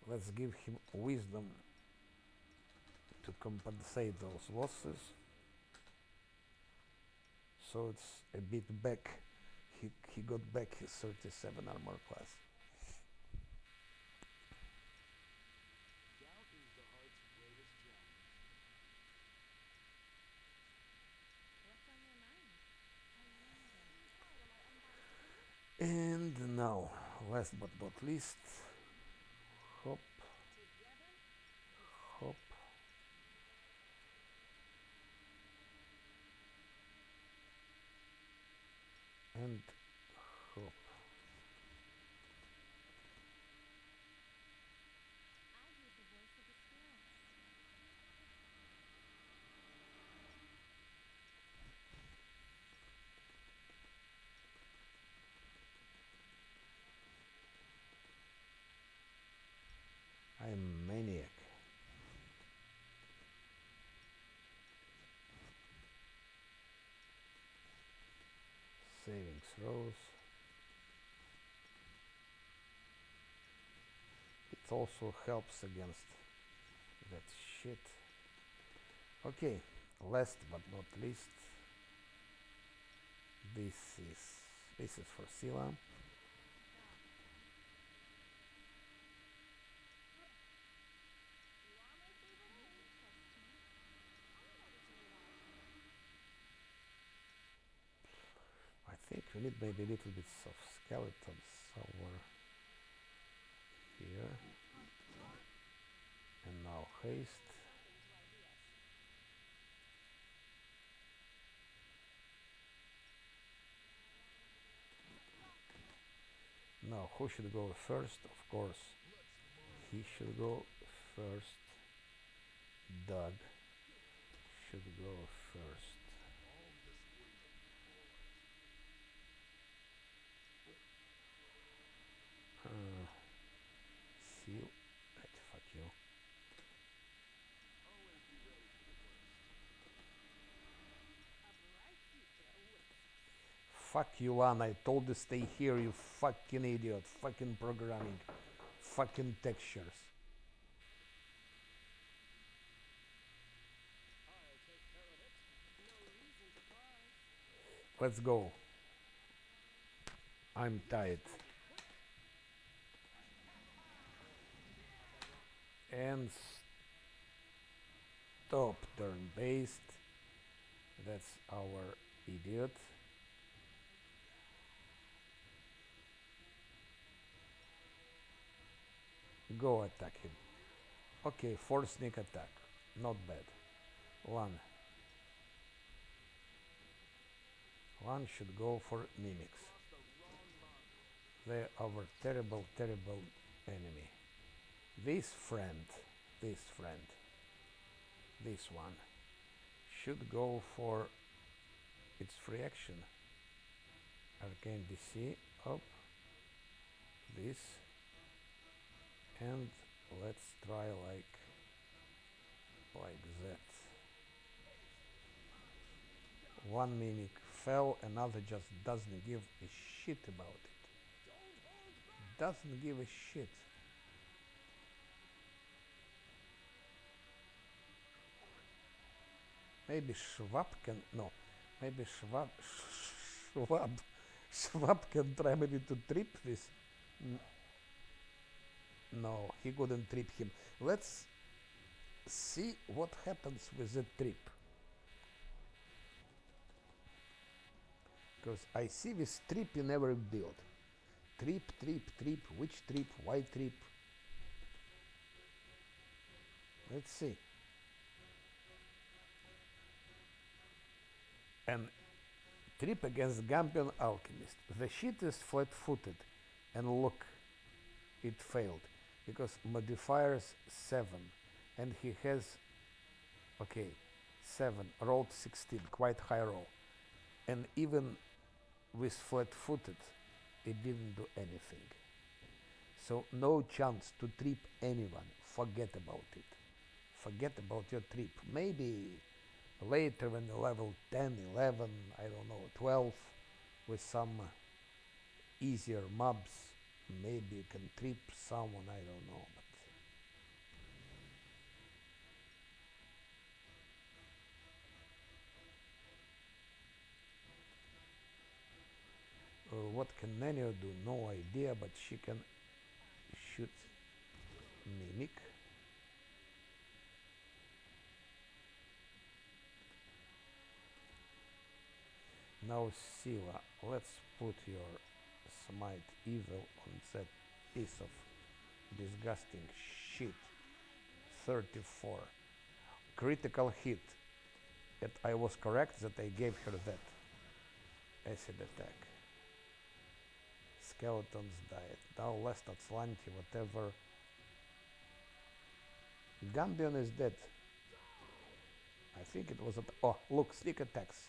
Let's give him wisdom to compensate those losses. So it's a bit back. He got back his 37 armor class. Doubt is the heart's greatest challenge. What's on your mind? I wonder. Inquire my unbiased opinion? And now Last but not least, hop, Together, hop, and hop. I hear the voice of the spirits. I'm maniac. Saving throws. It also helps against that shit. Okay, last but not least, this is for Sila. You are my favorite egg. Trust me. I know what you need out of me. I think we need maybe a little bit of skeletons somewhere here. And now haste. Jump into ideas. Now who should go first? Of course, he should go first. Doug should go first. Seal. Right, fuck you. A bright future awaits us. Fuck you, Lan. I told you stay here, you fucking idiot. Fucking programming. Fucking textures. I'll take care of it. No reason to pause. Let's go. I'm tired. And stop turn based. That's our idiot. Go attack him. Okay, force sneak attack. Not bad. One. One should go for mimics. They are our terrible, terrible enemy. This friend, this one, should go for its free action. Arcane DC up. This. And let's try like that. One mimic fell, another just doesn't give a shit about it. Doesn't give a shit. Maybe Schwab can, no, maybe Schwab can try maybe to trip this. No, he couldn't trip him. Let's see what happens with the trip. Because I see this trip in every build. Trip, which trip, why trip? Let's see. And trip against Gambian Alchemist. The shit is flat-footed. And look, it failed. Because modifiers 7. And he has, okay, 7, rolled 16, quite high roll. And even with flat-footed, it didn't do anything. So no chance to trip anyone. Forget about it. Forget about your trip. Maybe later when you're level 10, 11, I don't know, 12, with some easier mobs, maybe you can trip someone, I don't know. But what can Nania do? No idea, but she can shoot mimic. Now Sila, let's put your smite evil on that piece of disgusting shit. 34. Critical hit. Yet I was correct that I gave her that. Acid attack. Skeletons died. Now last Azlanti, whatever. Gambion is dead. I think it was a... Oh, look, sneak attacks.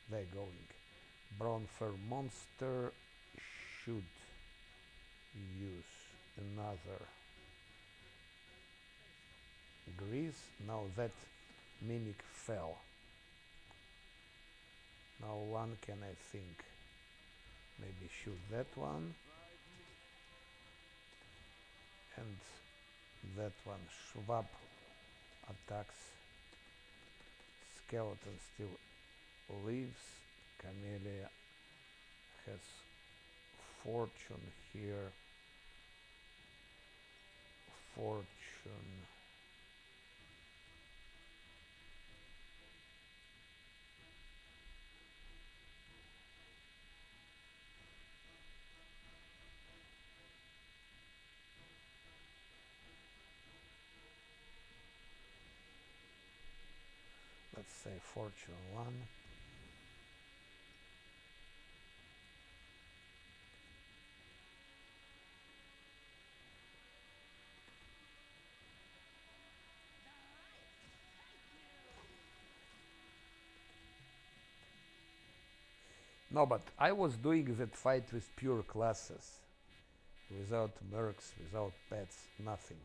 They're going. Brown fur monster should use another grease. Now that mimic fell. Now one can, I think, maybe shoot that one. And that one. Schwab attacks. Skeleton still lives. Camellia has fortune here. Fortune. Let's say fortune 1. No, but I was doing that fight with pure classes, without mercs, without pets, nothing.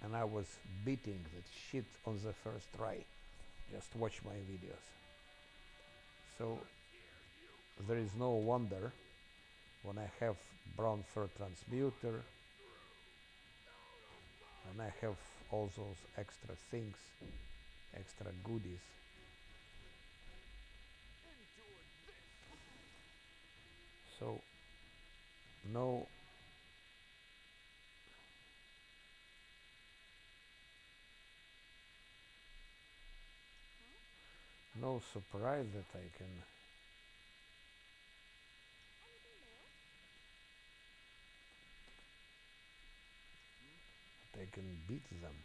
And I was beating that shit on the first try. Just watch my videos. So there is no wonder when I have brown fur transmuter and I have all those extra things, extra goodies. So no surprise that I can beat them.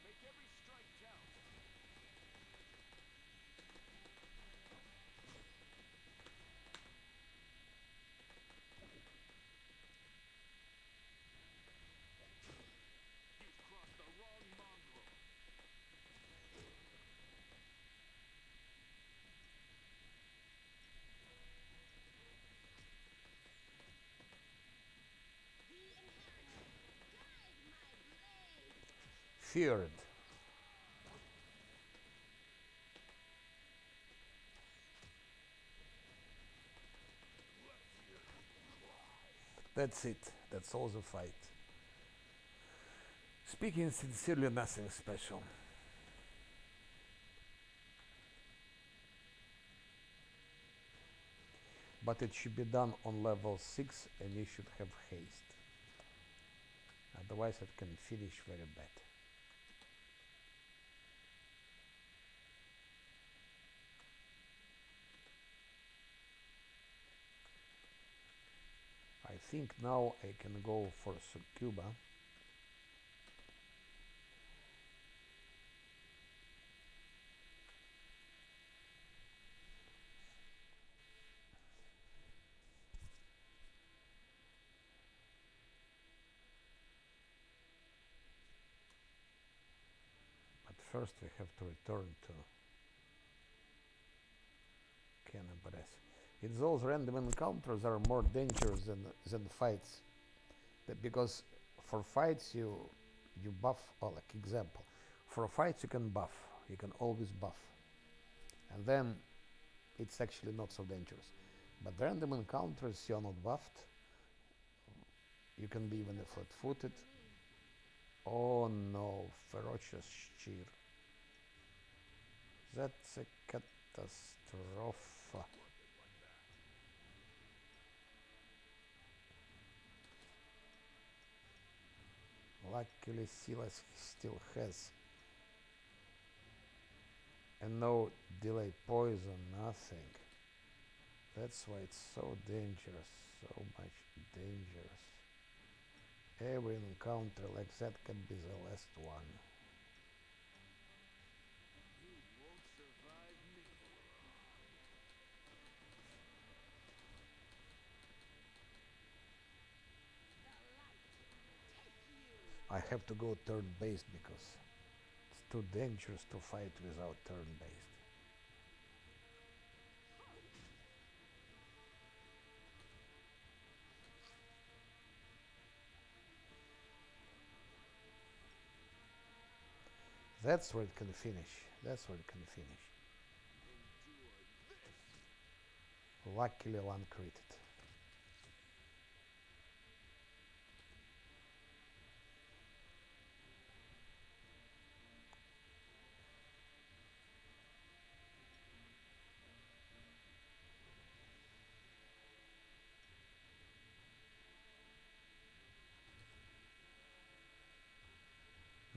Make every strike count. You've crossed the wrong mongrel. Feared. That's it. That's all the fight. Speaking sincerely, nothing special. But it should be done on level 6 and you should have haste. Otherwise it can finish very bad. I think now I can go for Succuba. But first we have to return to Canabres. In those random encounters are more dangerous than fights. Because for fights you buff, or like example, for fights you can buff, you can always buff. And then it's actually not so dangerous. But random encounters, you're not buffed, you can be even flat-footed. Oh no, ferocious shear. That's a catastrophe. Luckily Silas still has and no delay poison, nothing. That's why it's so dangerous, so much dangerous. Every encounter like that can be the last one. You won't survive me. I have to go turn-based because it's too dangerous to fight without turn-based. That's where it can finish. That's where it can finish. Endure this. Luckily one critted.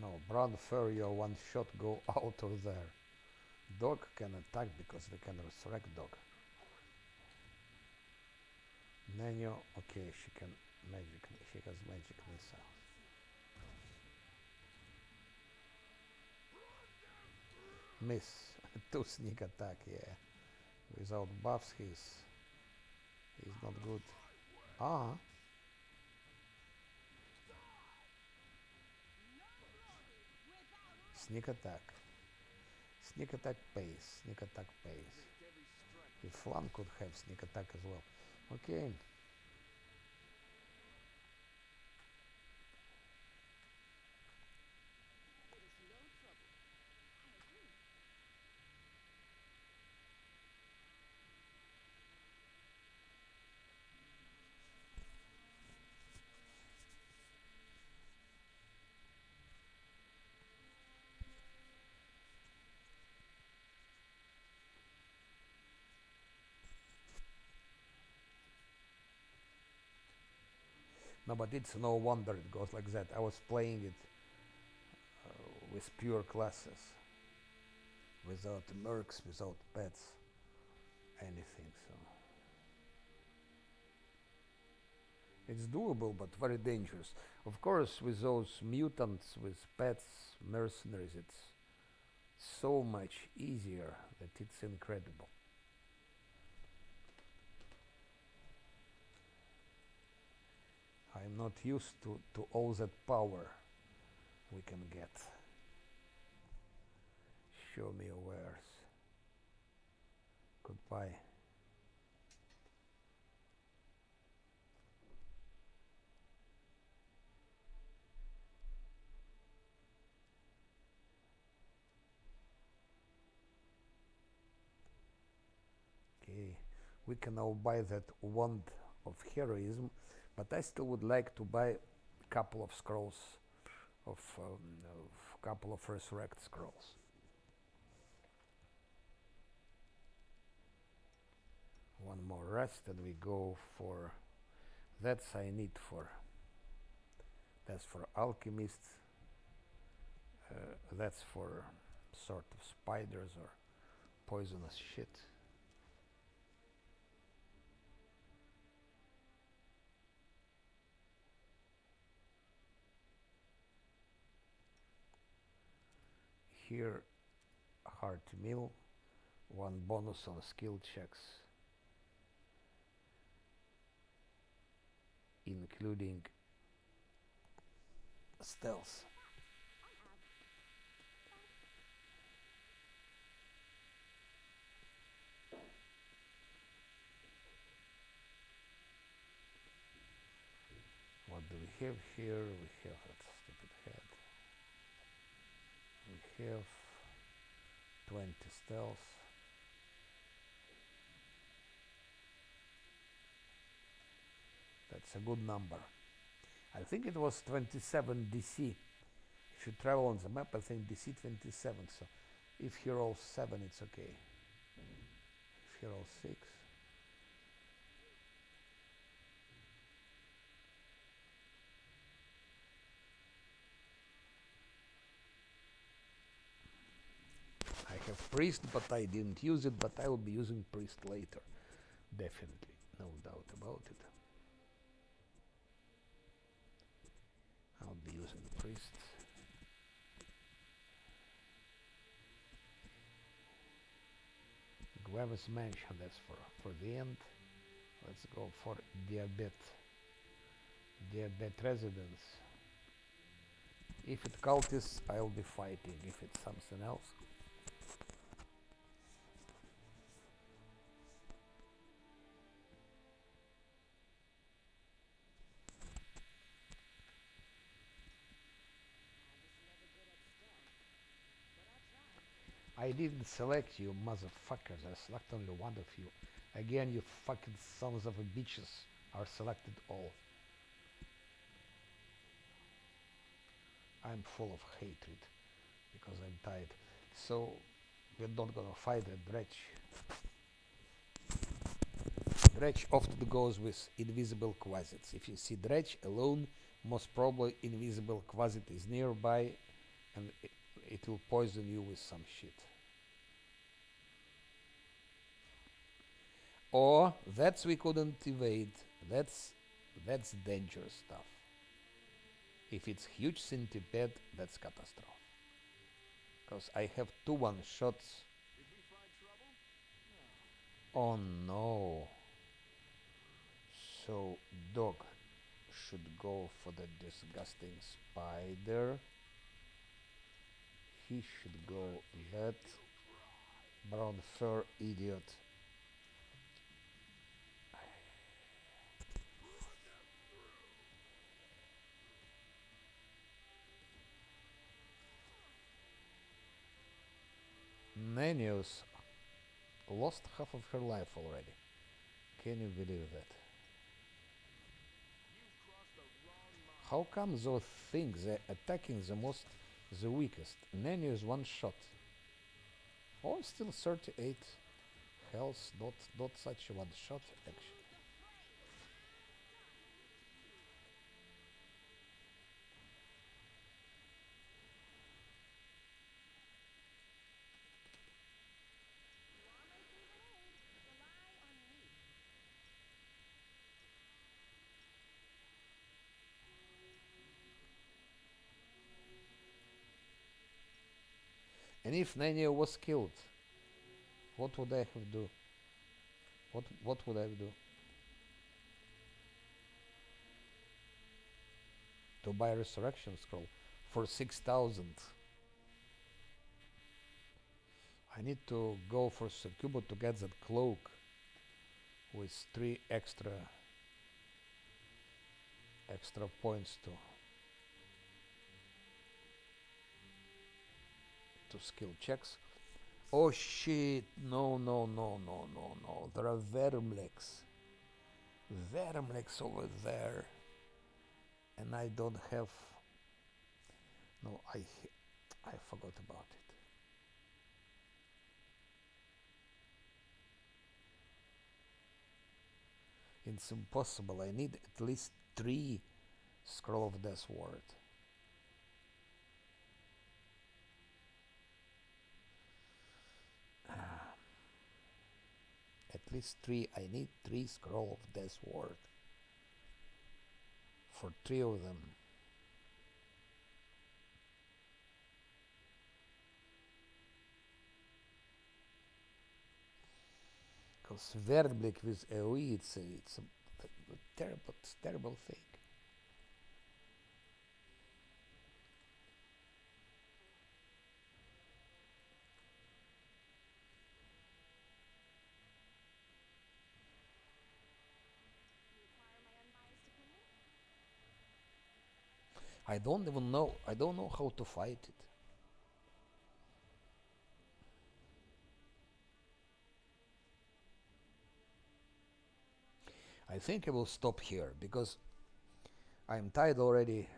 No, brown fur, your one shot go out of there. Dog can attack because they can resurrect dog. Nanyo, okay, she can magic, she has magic missile. Miss, 2 sneak attack, yeah. Without buffs he's not good. Ah, sneak attack. Sneak attack pays, sneak attack pays. Make every strike. If Flan could have sneak attack as well. Okay. There's no trouble. I agree. No, but it's no wonder it goes like that. I was playing it with pure classes, without mercs, without pets, anything. So it's doable, but very dangerous. Of course, with those mutants, with pets, mercenaries, it's so much easier that it's incredible. I'm not used to all that power we can get. Show me your wares. Goodbye. Okay, we can now buy that wand of heroism, but I still would like to buy a couple of scrolls of couple of resurrect scrolls. One more rest and we go for that's I need for that's for alchemists, that's for sort of spiders or poisonous shit. Here hard to mill, one bonus on skill checks, including stealth. What do we have here? We have that stupid head. We have 20 stealth. That's a good number. I think it was 27 DC If you travel on the map, I think DC 27. So if he rolls 7, it's okay. If he rolls 6. I have priest, but I didn't use it, but I will be using priest later. Definitely, no doubt about it. I'll be using priest. Guevas mentioned that's for the end. Let's go for Diabet residence. If it's cultists, I'll be fighting. If it's something else, I didn't select you, motherfuckers. I select only one of you. Again, you fucking sons of a bitches are selected all. I'm full of hatred because I'm tired. So we're not gonna fight a dredge. Dredge often goes with invisible quasits. If you see dredge alone, most probably invisible quasit is nearby and it will poison you with some shit. Or that's we couldn't evade. That's dangerous stuff. If it's huge centipede, that's catastrophe. Because I have 2 1-shots. Oh no. So dog should go for the disgusting spider. He should go that brown fur idiot. Nanios lost half of her life already. Can you believe that? How come those things are attacking the weakest? Nanios 1-shot. Oh, still 38 health, not such a 1-shot actually. And if Nanio was killed, what would I have do? What would I do? To buy a resurrection scroll for 6,000. I need to go for Succubo to get that cloak with 3 extra points to skill checks. Oh shit, no, there are Vermlex over there and I don't have, no, I forgot about it. It's impossible. I need at least 3 Scroll of Death Word. At least 3. I need 3 Scroll of Death Word. For 3 of them. Because Verblick with AoE, it's a terrible thing. I don't even know. I don't know how to fight it. I think I will stop here because I'm tired already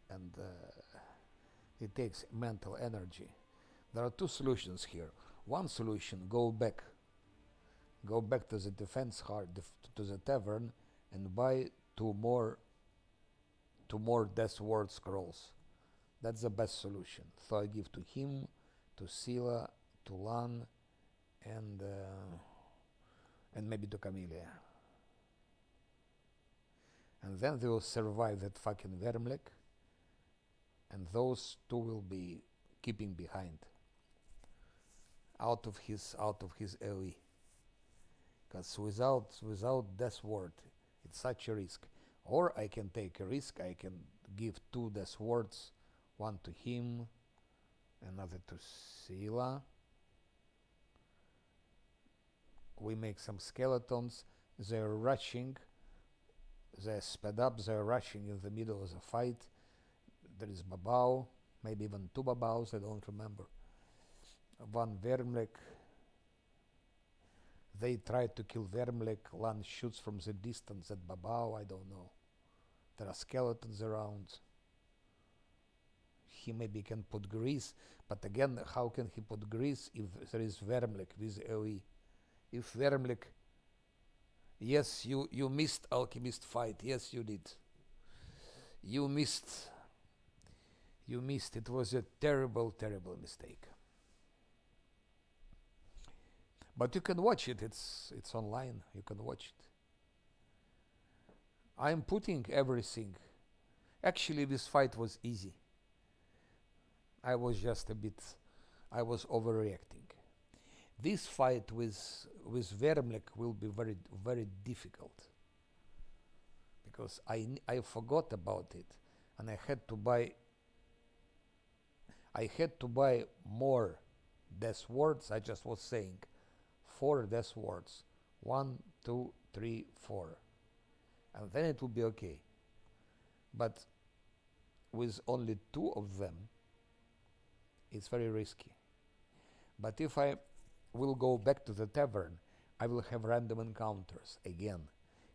and It takes mental energy. There are two solutions here. One solution: go back to the defense hard to the tavern and buy two more death ward scrolls. That's the best solution. So I give to him, to Sila, to Lan, and maybe to Camellia. And then they will survive that fucking Vermlek, and those two will be keeping behind, out of his AoE. Because without Death Ward, it's such a risk. Or I can take a risk. I can give two Death Wards, one to him, another to Sila. We make some skeletons. They're rushing. They're sped up. They're rushing in the middle of the fight. There is Babao, maybe even two Babaos. I don't remember. One Vermlek. They try to kill Vermlek. Lan shoots from the distance at Babao. I don't know. There are skeletons around. He maybe can put grease, but again, how can he put grease if there is Vermlek with AoE? If Vermlek, yes, you missed Alchemist fight. Yes, you did. You missed. It was a terrible, terrible mistake. But you can watch it. It's online. You can watch it. I'm putting everything. Actually, this fight was easy. I was overreacting. This fight with Vermlek will be very, very difficult, because I forgot about it, and I had to buy more Death Wards. I just was saying 4 Death Wards. 1, 2, 3, 4. And then it will be okay. But with only 2 of them, it's very risky. But if I will go back to the tavern, I will have random encounters again.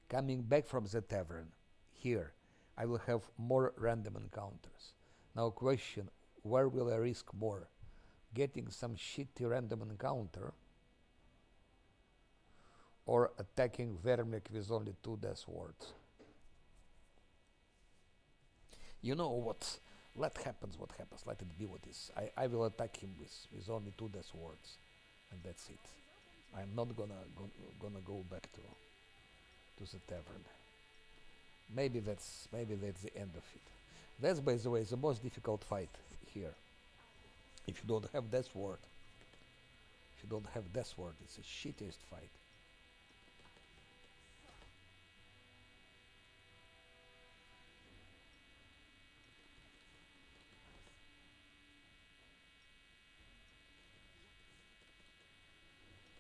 Coming back from the tavern, here, I will have more random encounters. Now question, where will I risk more? Getting some shitty random encounter, or attacking Vermlek with only 2 Death Wards? You know what? What happens. Let it be what is. I will attack him with only 2 Death Wards, and that's it. I'm not gonna go back to the tavern. Maybe that's the end of it. That's, by the way, the most difficult fight here. If you don't have Death Ward, it's the shittiest fight.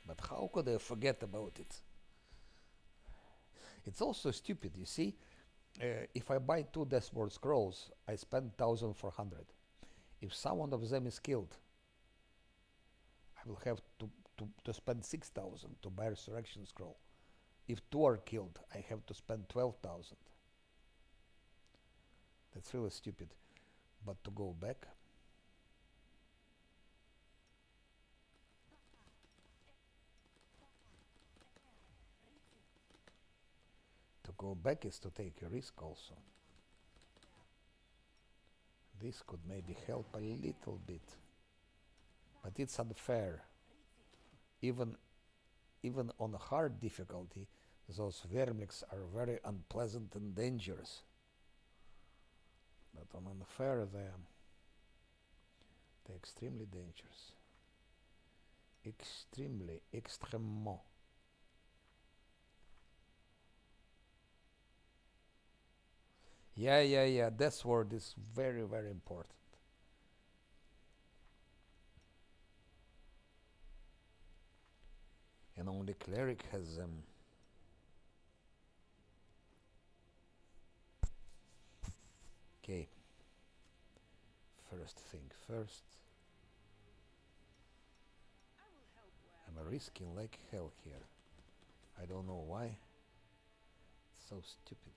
But how could I forget about it? It's also stupid, you see. If I buy 2 Death Ward scrolls, I spend 1,400. If someone of them is killed, I will have to spend 6,000 to buy a Resurrection Scroll. If 2 are killed, I have to spend 12,000. That's really stupid. But to go back, is to take a risk also. This could maybe help a little bit, but it's unfair. Even on hard difficulty, those Vermleks are very unpleasant and dangerous. But on unfair, they're extremely dangerous. Extrêmement. Yeah. Death Ward is very, very important. And only Cleric has them. Okay. First thing first. I'm risking like hell here. I don't know why. It's so stupid.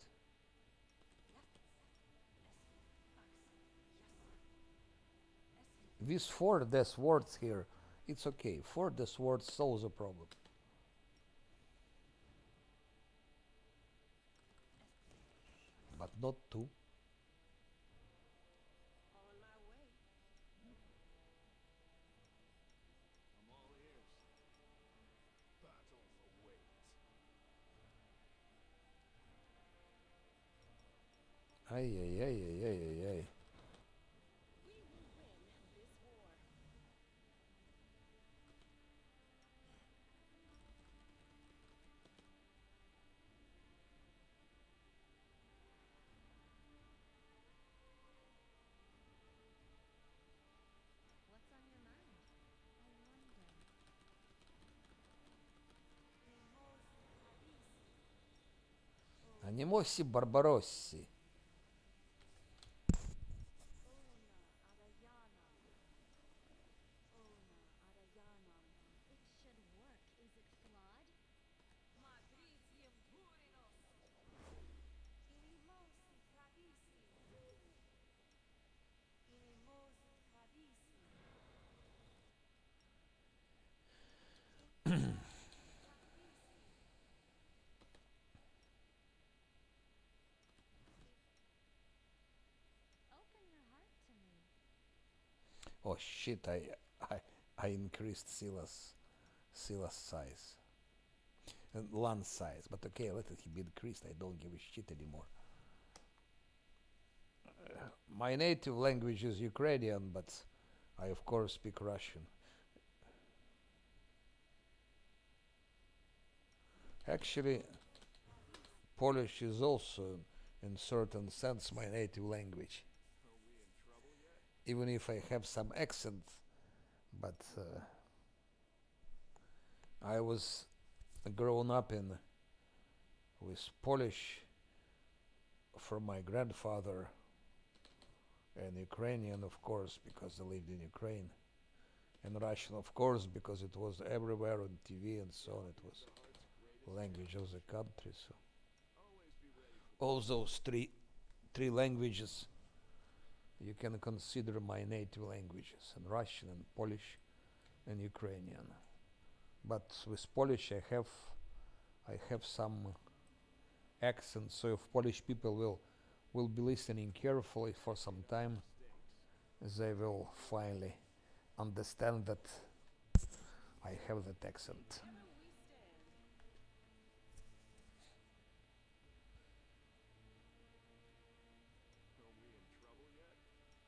With 4 words here, it's okay. 4 words solves the problem. But not 2. On my way. I'm all ears. Battle awaits. Ay, ay, ay, ay, ay, ay, ay. We will win this war. What's on your mind? I wonder. Анимоси Барбаросси. Ona Arayana. Ona Arayana. It should work. Is it flawed? Madritium Purinos. Inimosi Tradisi. Inimosi Tradisi. Tradisi. Open your heart to me. Oh shit, I increased Silas size. And land size. But okay, let it be increased. I don't give a shit anymore. My native language is Ukrainian, but I of course speak Russian. Actually, Polish is also, in certain sense, my native language. Are we in trouble yet? Even if I have some accent, but I was grown up in with Polish from my grandfather and Ukrainian, of course, because I lived in Ukraine, and Russian, of course, because it was everywhere on TV and so on. It was The heart's greatest language of the country. So always be ready for all those three languages you can consider my native languages, and Russian and Polish and Ukrainian. But with Polish I have some accent, so if Polish people will be listening carefully for some time, mistakes. they will finally understand that I have that accent. Together we stand. Are we in trouble yet?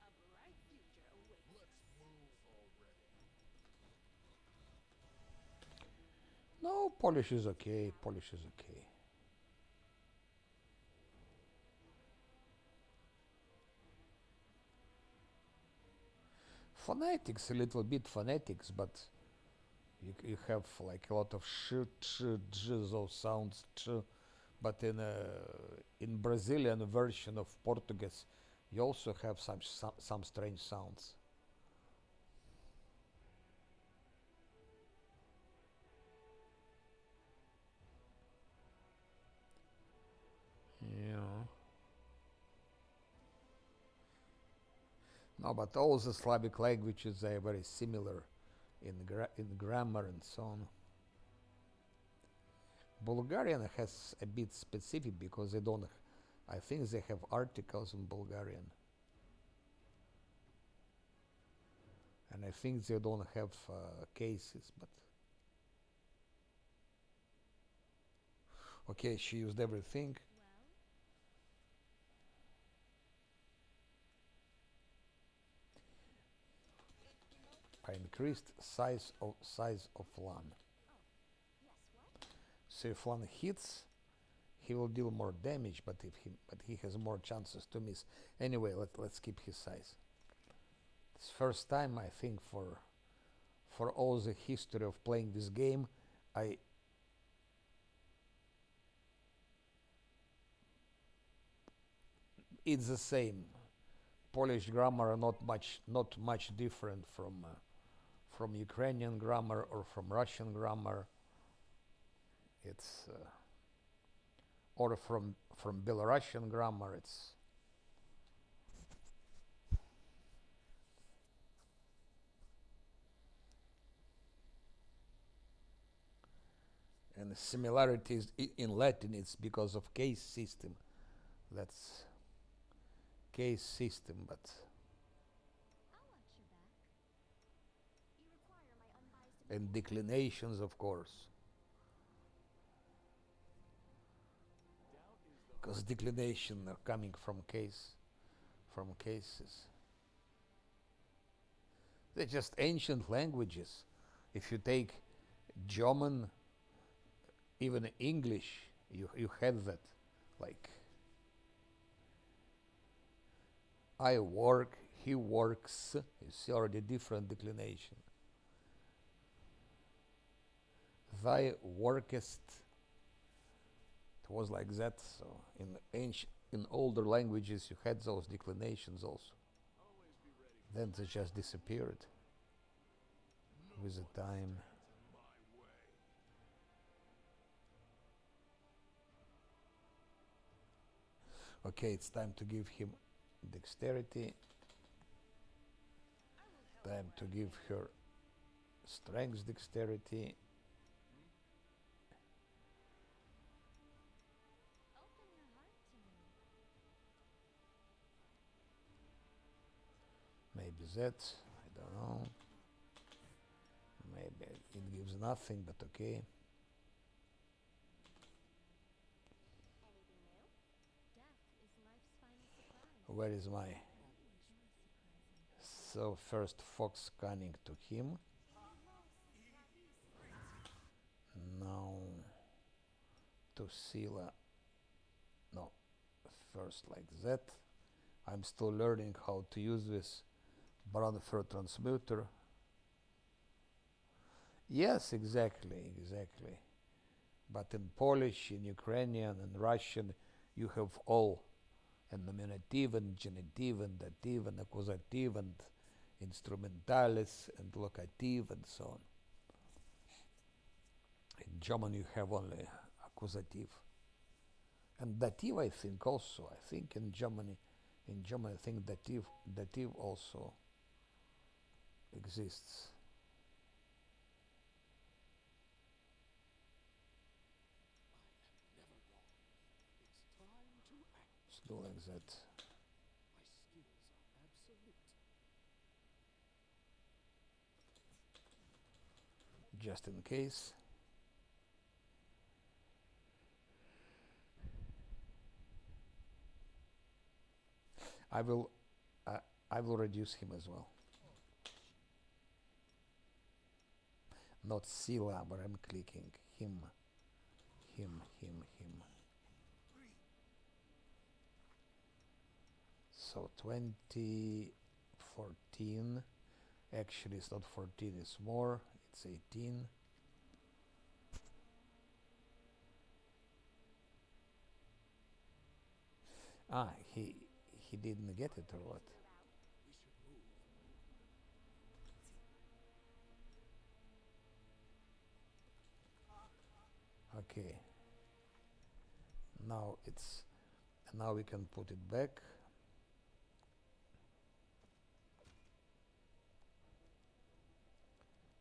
A bright future awaits Let's us. move already. No, Polish is okay. Polish is okay. Phonetics, a little bit phonetics, but you have like a lot of sh, ch, j, those sounds, ch. But in Brazilian version of Portuguese, you also have some strange sounds. Yeah. No, but all the Slavic languages they are very similar in grammar and so on. Bulgarian has a bit specific because they don't. I think they have articles in Bulgarian, and I think they don't have cases. But okay, she used everything. Well, I increased size of LAN. yes, what? So if LAN hits, he will deal more damage, but he has more chances to miss. Anyway, let's keep his size. It's first time I think for all the history of playing this game, I it's the same. Polish grammar not much different from Ukrainian grammar or from Russian grammar. It's or from Belarusian grammar. It's similarities in Latin. It's because of case system. That's case system, but I'll watch your back. You require my unbiased and opinion? declinations, of course, Doubt is the because declination are coming from cases. They're just ancient languages. If you take German, even English, you had that, like I work, he works. You see already different declination. Thy workest. It was like that. So in older languages, you had those declinations also. always be ready for Then they just disappeared with the time. my way. Okay, it's time to give him dexterity. Time to give her strength dexterity. Open your heart to me. Maybe that. I don't know. Maybe it gives nothing, but okay. Anything new? Death is life's final surprise. Where is my. So first fox cunning to him. Now to Sila. No, first like that. I'm still learning how to use this Bronfer transmuter. Yes, exactly. But in Polish, in Ukrainian, and Russian, you have all, and nominative, and genitive, and dative, and accusative, and instrumentalis, and locative, and so on. In German, you have only accusative. And dative, I think also. I think in Germany, I think dative also exists. I am never wrong. It's time to act. Let's do like that. My skills are absolute. Just in case. I will I will reduce him as well. Not Sila, but I'm clicking him. So 20, 14. Actually, it's not 14, it's more. It's 18. Ah, he didn't get it or what? We should move. Okay. Now we can put it back.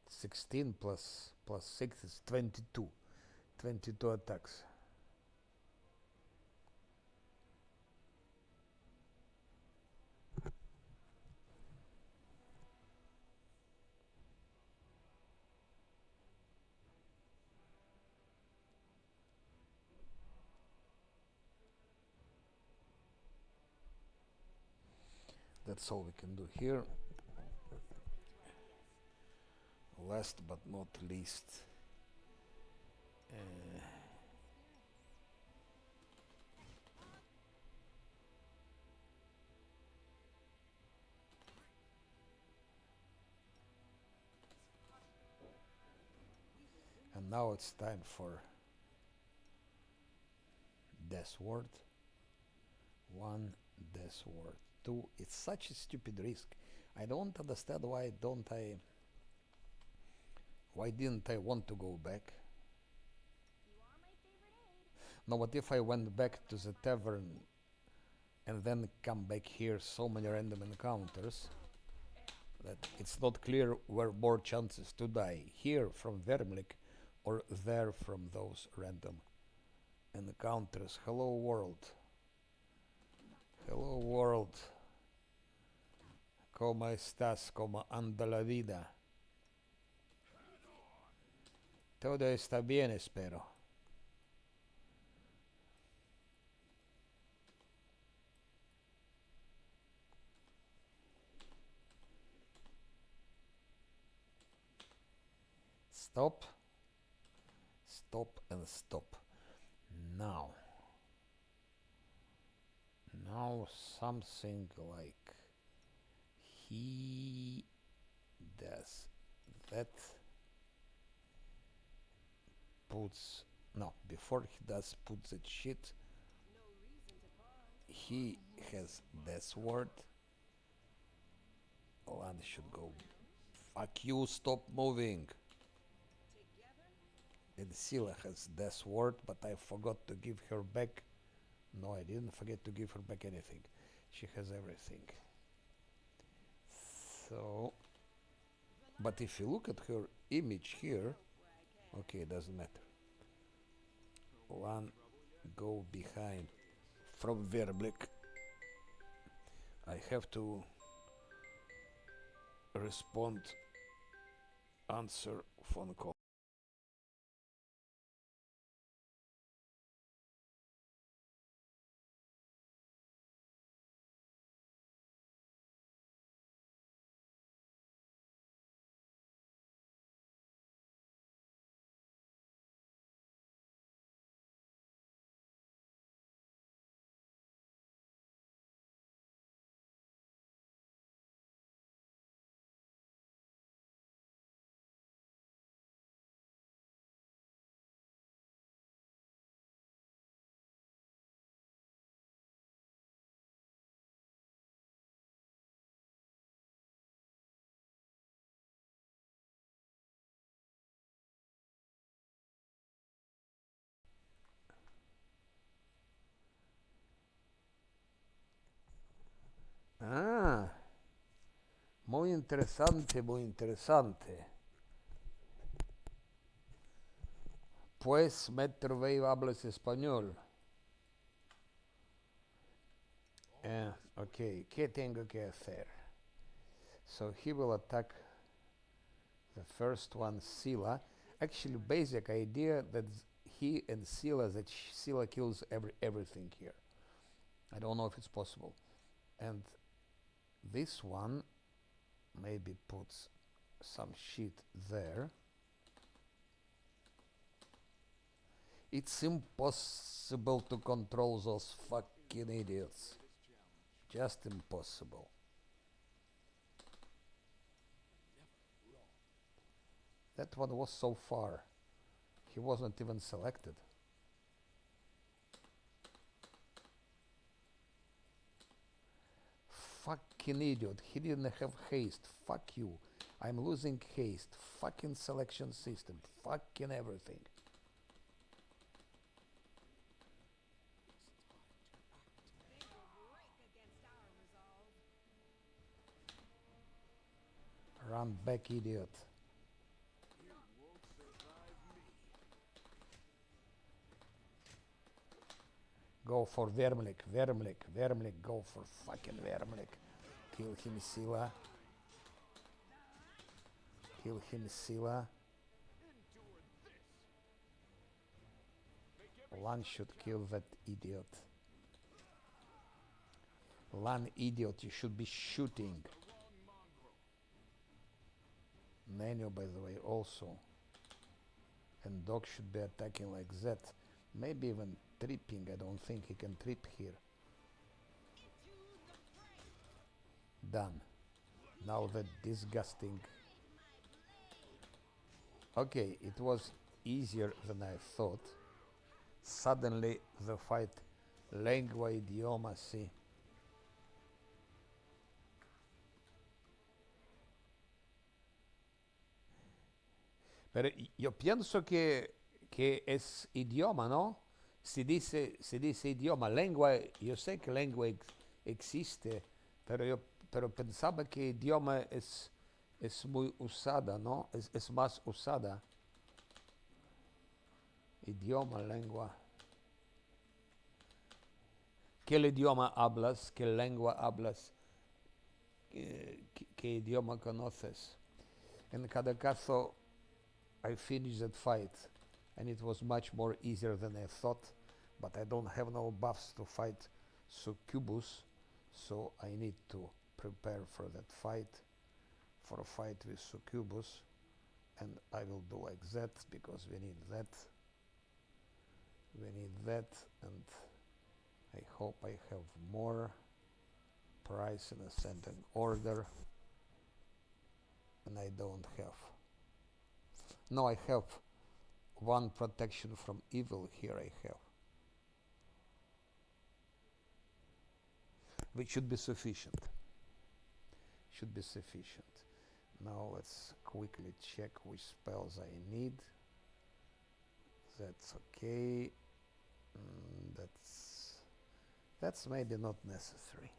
+16 plus 6 is 22. 22 attacks. That's all we can do here. Last but not least, and now it's time for Death Ward. 1, Death Ward 2. It's such a stupid risk. I don't understand why didn't I want to go back? You are my favorite aide. No, what if I went back to the tavern and then come back here, so many random encounters that it's not clear where more chances to die. Here from Vermlik or there from those random encounters. Hello world. Hello world. ¿Cómo estás? ¿Cómo anda la vida? Todo está bien, espero. Stop. Stop and stop. Now. Now something like he does that. Puts no before he does put that shit. He has this word. Land should go. Fuck you! Stop moving. And Sila has this word, but I forgot to give her back. No, I didn't forget to give her back anything. She has everything. So, but if you look at her image here, okay, it doesn't matter. One go behind from Verblik. I have to respond, answer phone call. Ah, muy interesante, muy interesante. Pues Metrovey hablas español. Ok, ¿qué tengo que hacer? So he will attack the first one, Sila. Actually, basic idea that he and Sila, that Sila kills everything here. I don't know if it's possible. And this one maybe puts some shit there. It's impossible to control those fucking idiots. Just impossible. That one was so far. He wasn't even selected. Fucking idiot. He didn't have haste. Fuck you. I'm losing haste. Fucking selection system. Fucking everything. Run back, idiot. Go for Vermlik, go for fucking Vermlik. Kill him, Sila. Kill him, Sila. Lan should kill that idiot. Lan, idiot, you should be shooting. Menu, by the way, also. And dog should be attacking like that. Maybe even tripping. I don't think he can trip here. Done. Now that disgusting. Okay, it was easier than I thought. Suddenly the fight lengua idioma, sì. Pero yo pienso que es idioma, ¿no? Se dice idioma, lengua, yo sé que lengua existe, pero pensaba que idioma es muy usada, ¿no? Es más usada. Idioma, lengua. ¿Qué idioma hablas? ¿Qué lengua hablas? ¿Qué idioma conoces? En cada caso, I finished that fight, and it was much more easier than I thought, but I don't have no buffs to fight Succubus, so I need to prepare for that fight, for a fight with Succubus, and I will do like that, because we need that. We need that, and I hope I have more price in ascending order, and I don't have. No, I have one protection from evil here. I have, which should be sufficient. Should be sufficient. Now let's quickly check which spells I need. That's okay. That's maybe not necessary.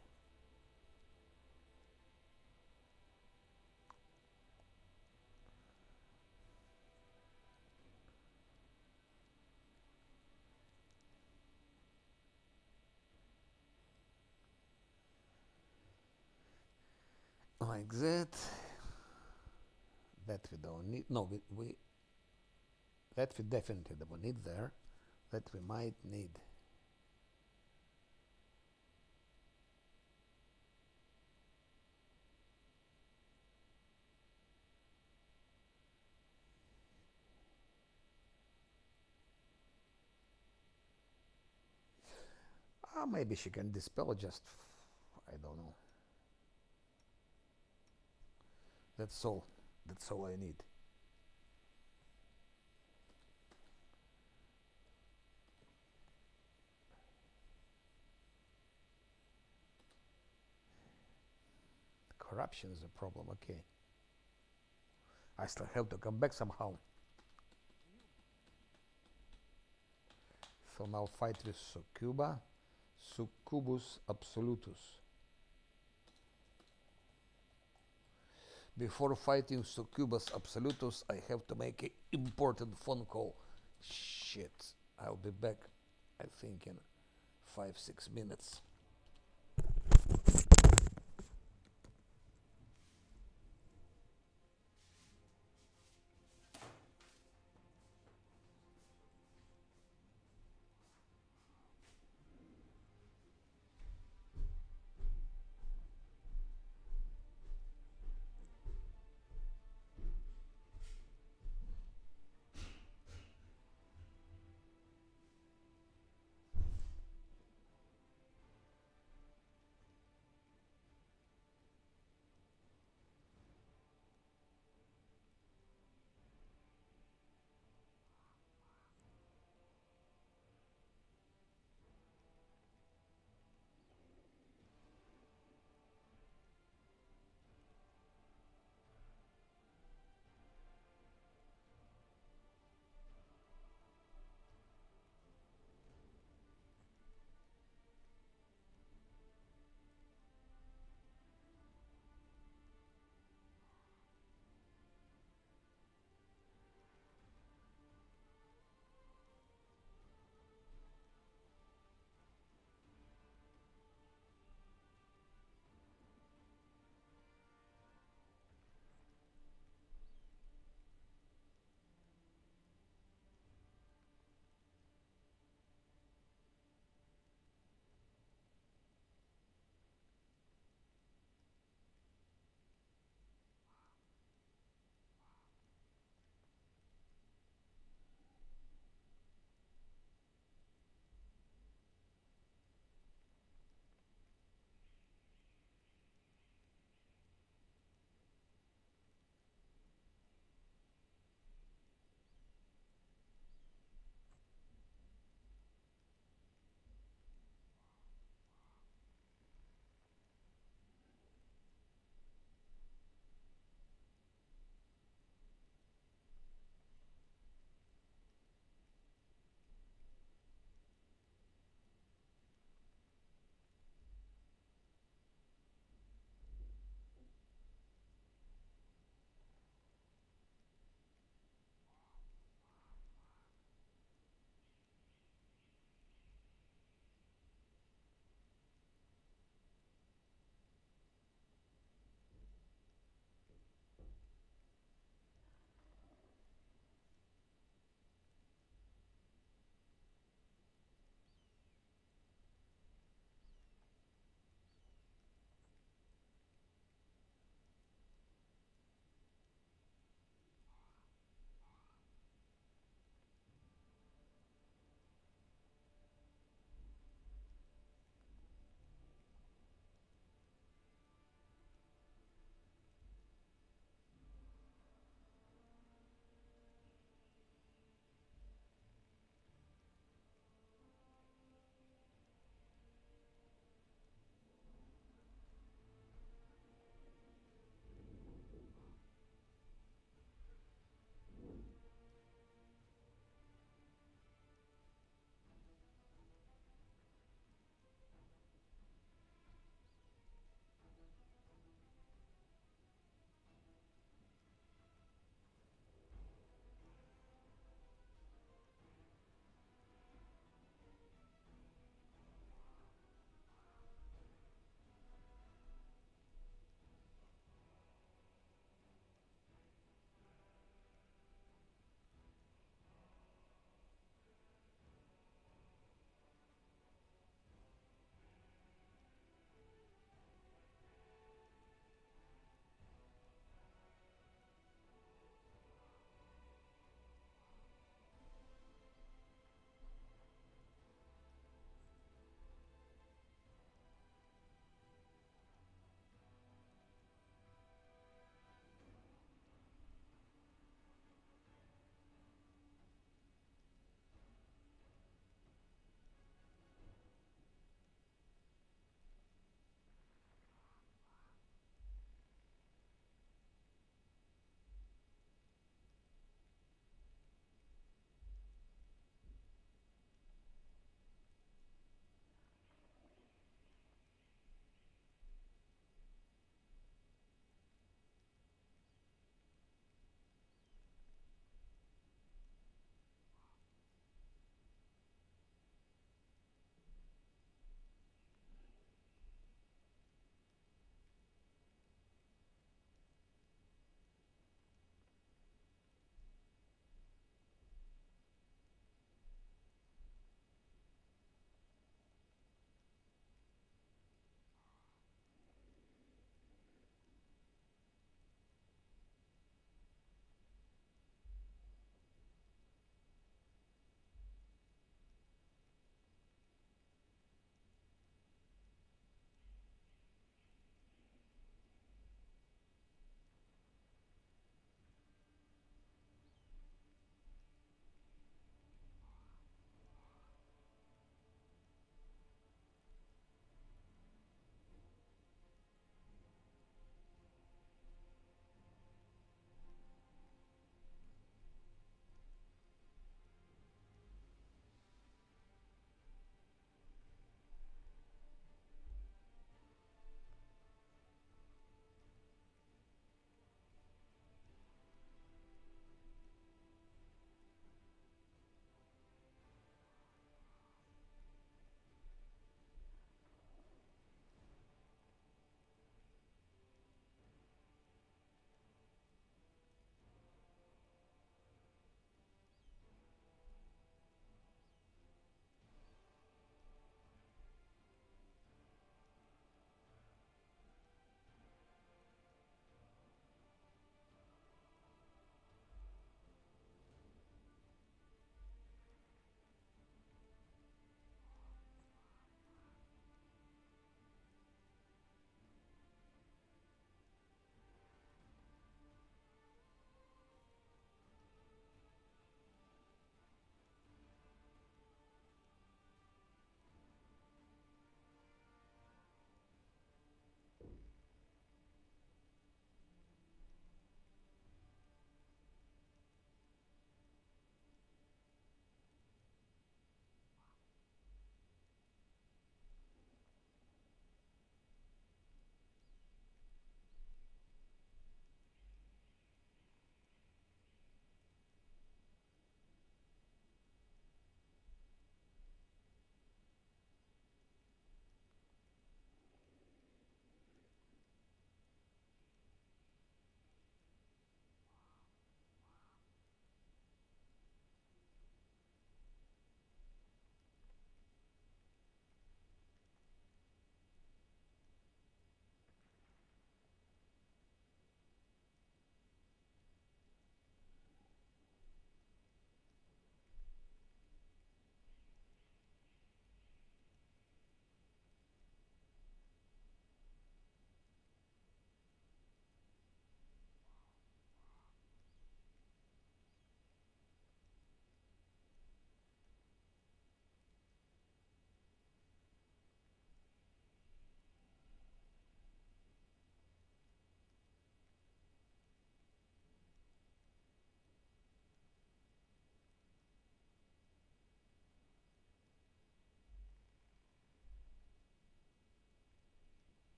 Like that. That we don't need. No, we that we definitely don't need there. That we might need. Maybe she can dispel just. I don't know. That's all. That's all I need. Corruption is a problem. Okay. I still have to come back somehow. So now fight with Succubus Absolutus. Before fighting Succubus Absolutus, I have to make an important phone call. Shit. I'll be back, I think, in 5-6 minutes.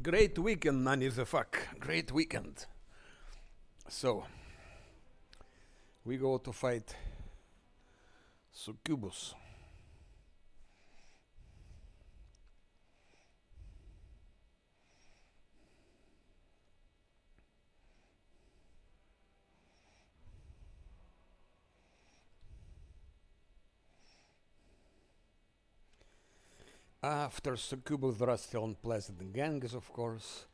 Great weekend, Nani the fuck. Great weekend. So, we go to fight Succubus. After Succubus, there are still unpleasant gangs, of course,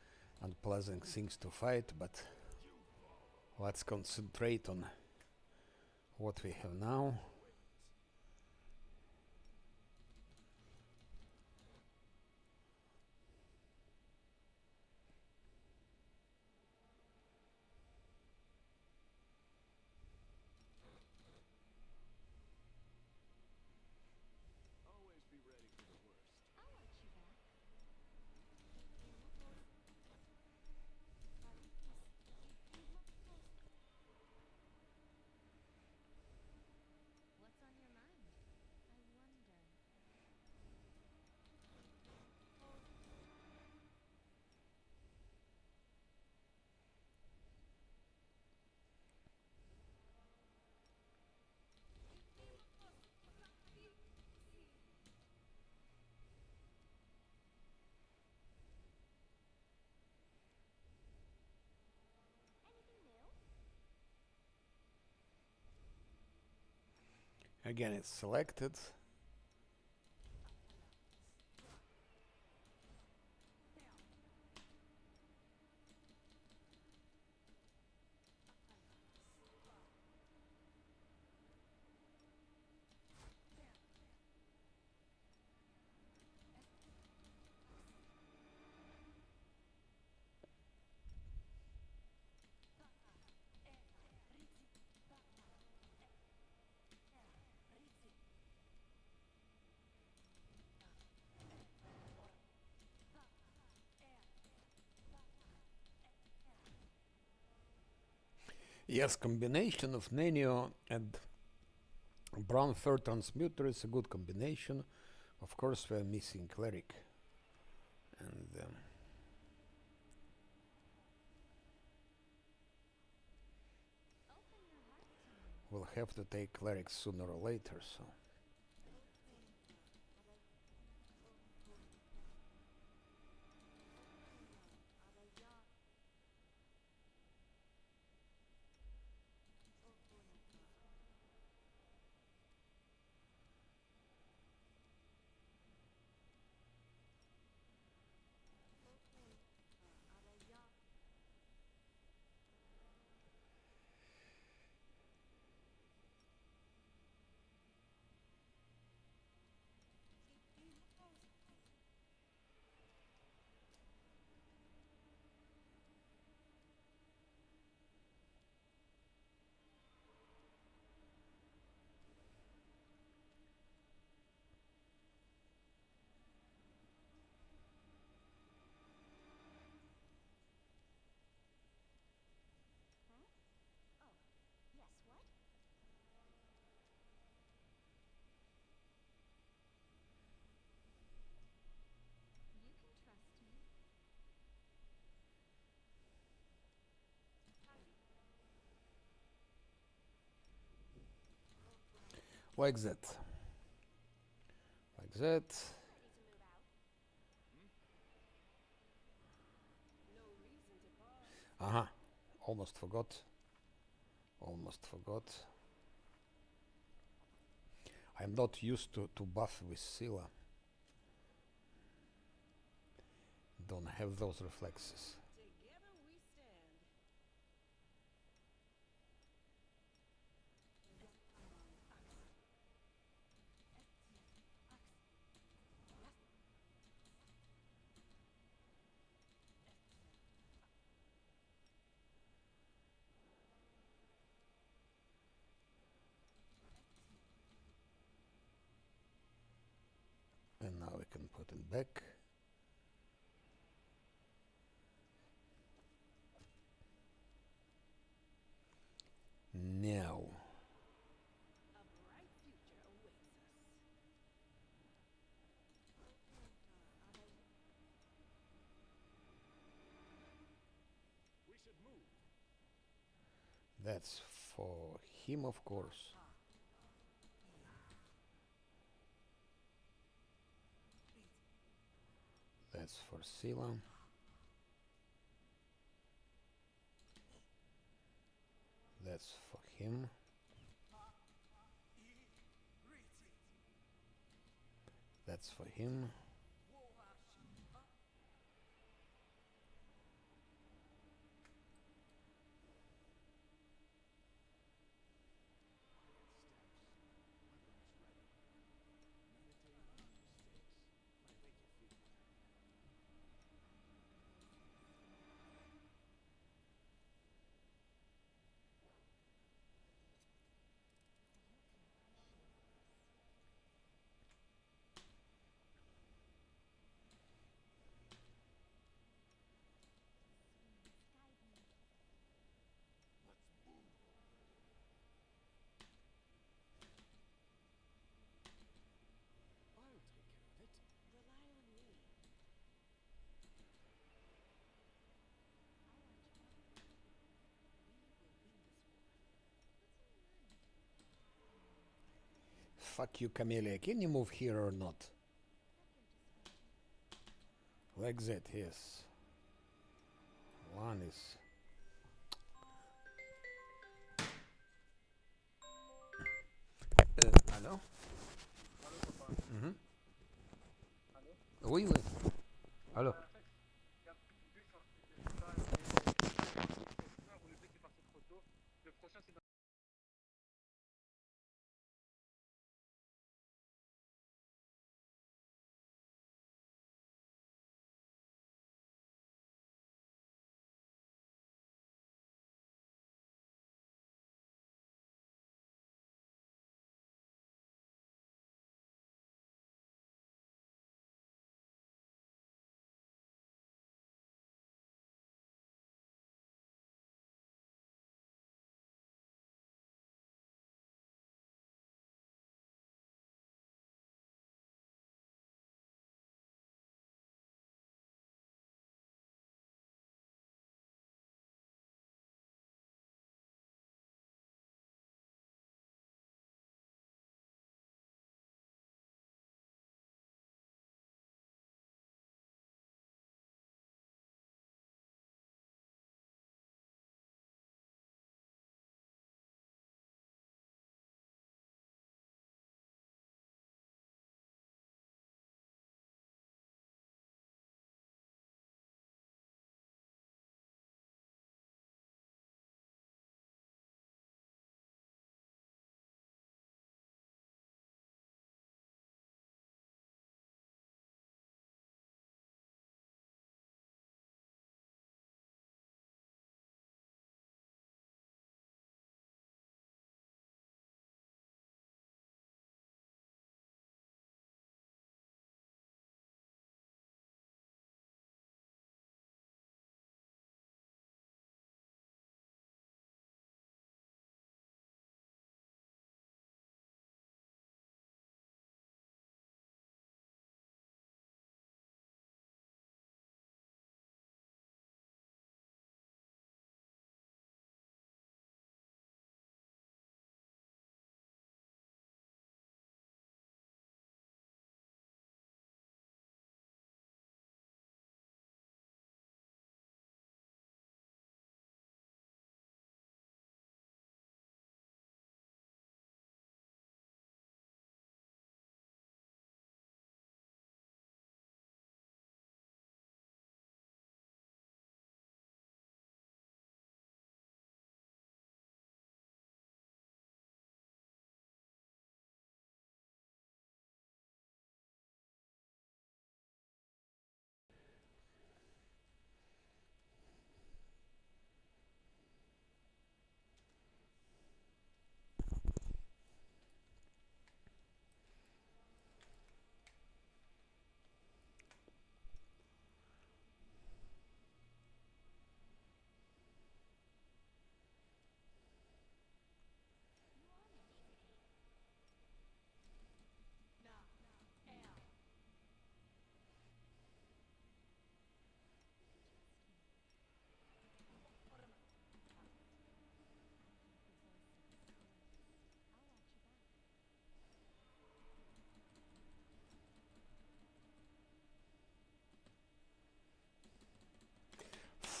unpleasant things to fight, but let's concentrate on what we have now. Always be ready for the worst. I'll watch you back. What's on your mind? I wonder. Anything new? Again, it's selected. Yes, combination of Nenio and Brown Fur Transmuter is a good combination. Of course, we're missing Cleric. And Open your heart to me. we'll have to take Cleric sooner or later, so. Huh? Oh, yes, what? You can trust me. Like that. Like that. Ready to move out? No reason to pause. Aha. Almost forgot. Almost forgot. I'm not used to buff with Scylla. Don't have those reflexes. Together we stand. And now we can put it back. Now. A bright future awaits us. That's for him, of course. That's for Sila. That's for him. That's for him. I'll take care of it. Rely on me. Fuck you, Camellia. Can you move here or not? Like that, yes. One is... Allô? Mhm. Oui, oui. Allô?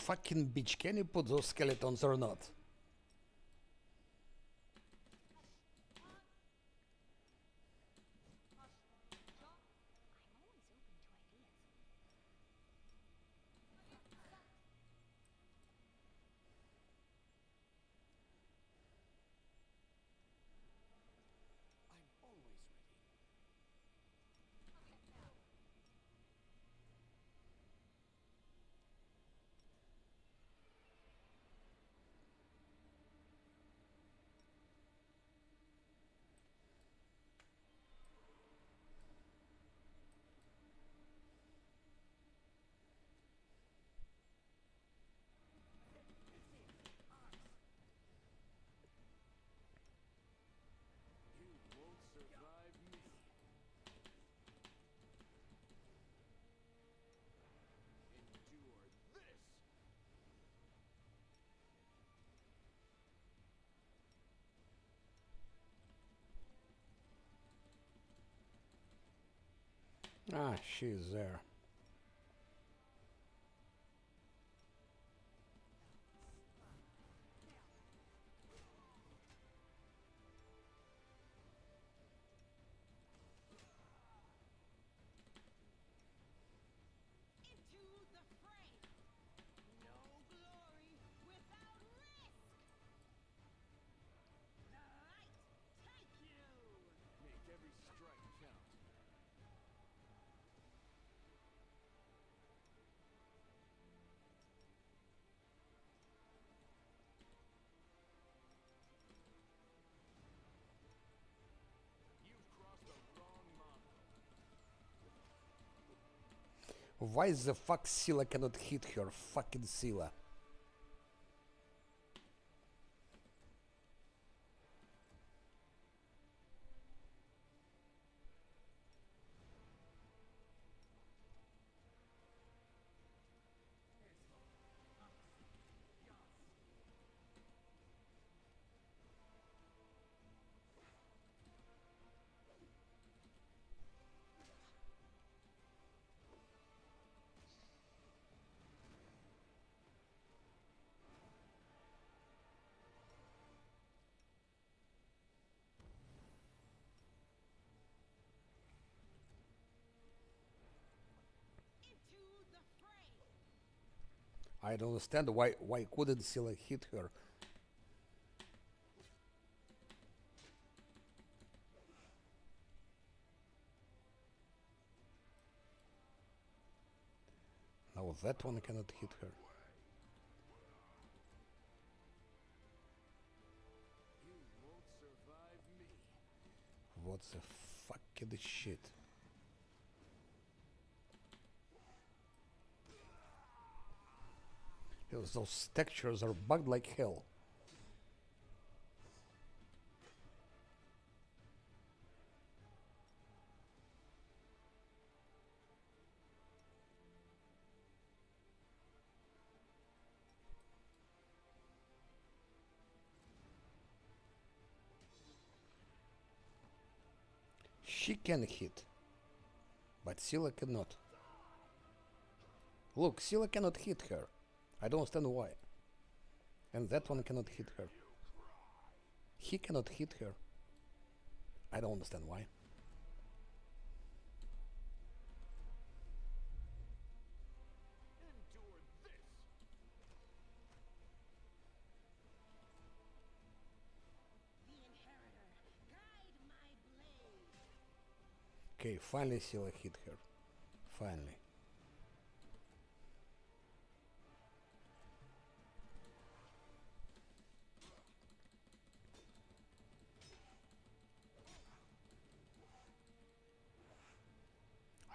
fucking bitch, can you put those skeletons or not? I'm always open to ideas. I'm always ready. You won't survive me. Endure this. Ah, she's there. Into the fray! No glory without risk! The light take you! Make every strike count. You've crossed the wrong model. Why the fuck Scylla cannot hit her? Fucking Scylla. Into the fray! I don't understand why couldn't Scylla hit her? No, that one cannot hit her. You won't survive me. What the fucking shit? Those textures are bugged like hell. She can hit, but Scylla cannot. Look, Scylla cannot hit her. I don't understand why. And that one cannot hit her. He cannot hit her. I don't understand why. Endure this. The inheritor, guide my blade! Okay, finally Scylla hit her. Finally.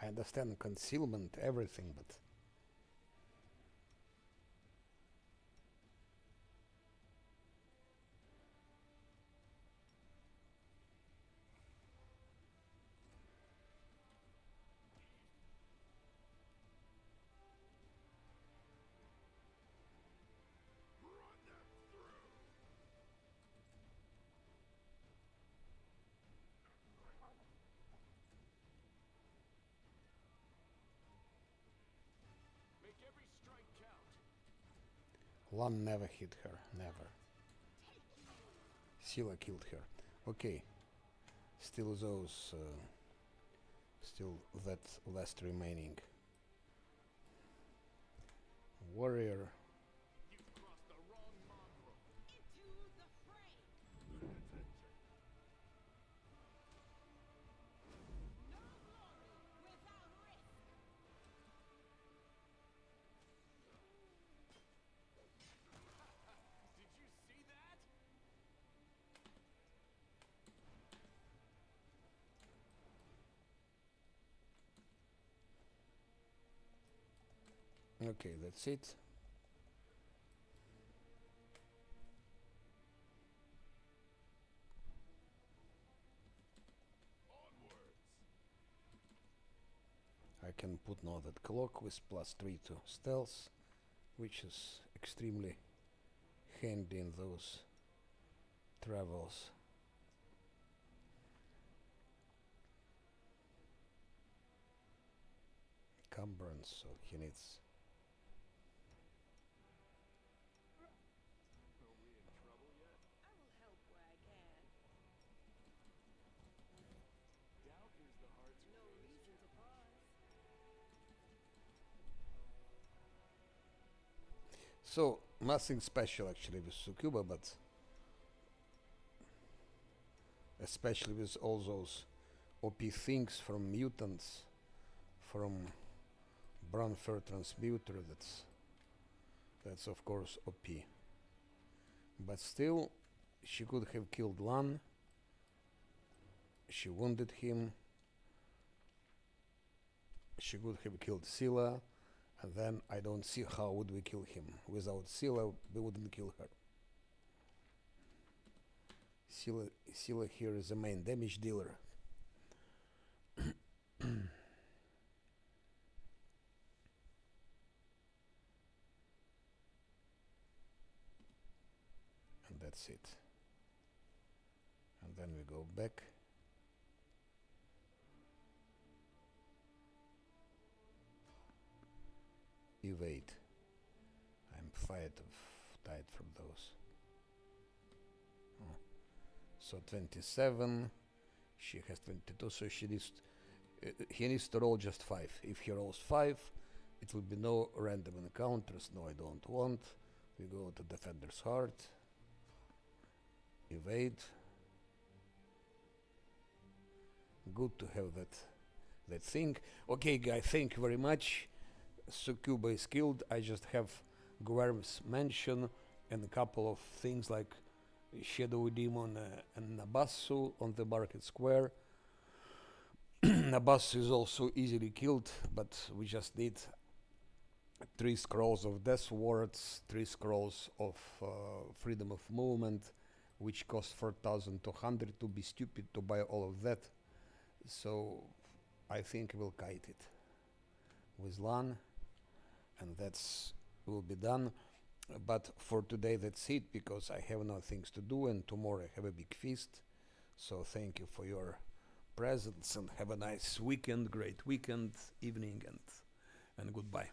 I understand concealment, everything, but Lan never hit her, never. Scylla killed her. Okay, still those, still that last remaining warrior. You've crossed the wrong mongrel. Into the fray! No glory without risk! Did you see that? Okay, that's it. Onwards. I can put now that clock with +3 to stealth, which is extremely handy in those travels. Cumbrance, so he needs. Are we in trouble yet? I will help where I can. Doubt is the heart's No greatest reason to pause. So nothing special actually with Sukuba, but especially with all those OP things from mutants, from Branfer transmuter. That's of course OP. But still, she could have killed Lan. She wounded him. She could have killed Scylla, and then I don't see how would we kill him. Without Scylla, we wouldn't kill her. Scylla here is the main damage dealer. And that's it. And then we go back. Evade. I'm tired from those. Oh. So 27. She has 22, so she needs. He needs to roll just 5. If he rolls 5, it will be no random encounters. No, I don't want. We go to Defender's Heart. Evade. Good to have that thing. Okay, guys, thank you very much. Sukuba is killed. I just have Guerm's mansion and a couple of things like Shadow Demon and Nabassu on the market square. Nabassu is also easily killed, but we just need 3 scrolls of Death Wards, 3 scrolls of Freedom of Movement, which cost 4,200. To be stupid to buy all of that. So I think we'll kite it with Lan, and that's will be done. But for today that's it, because I have no things to do, and tomorrow I have a big feast. So thank you for your presence, and have a nice weekend, great weekend, evening, and goodbye.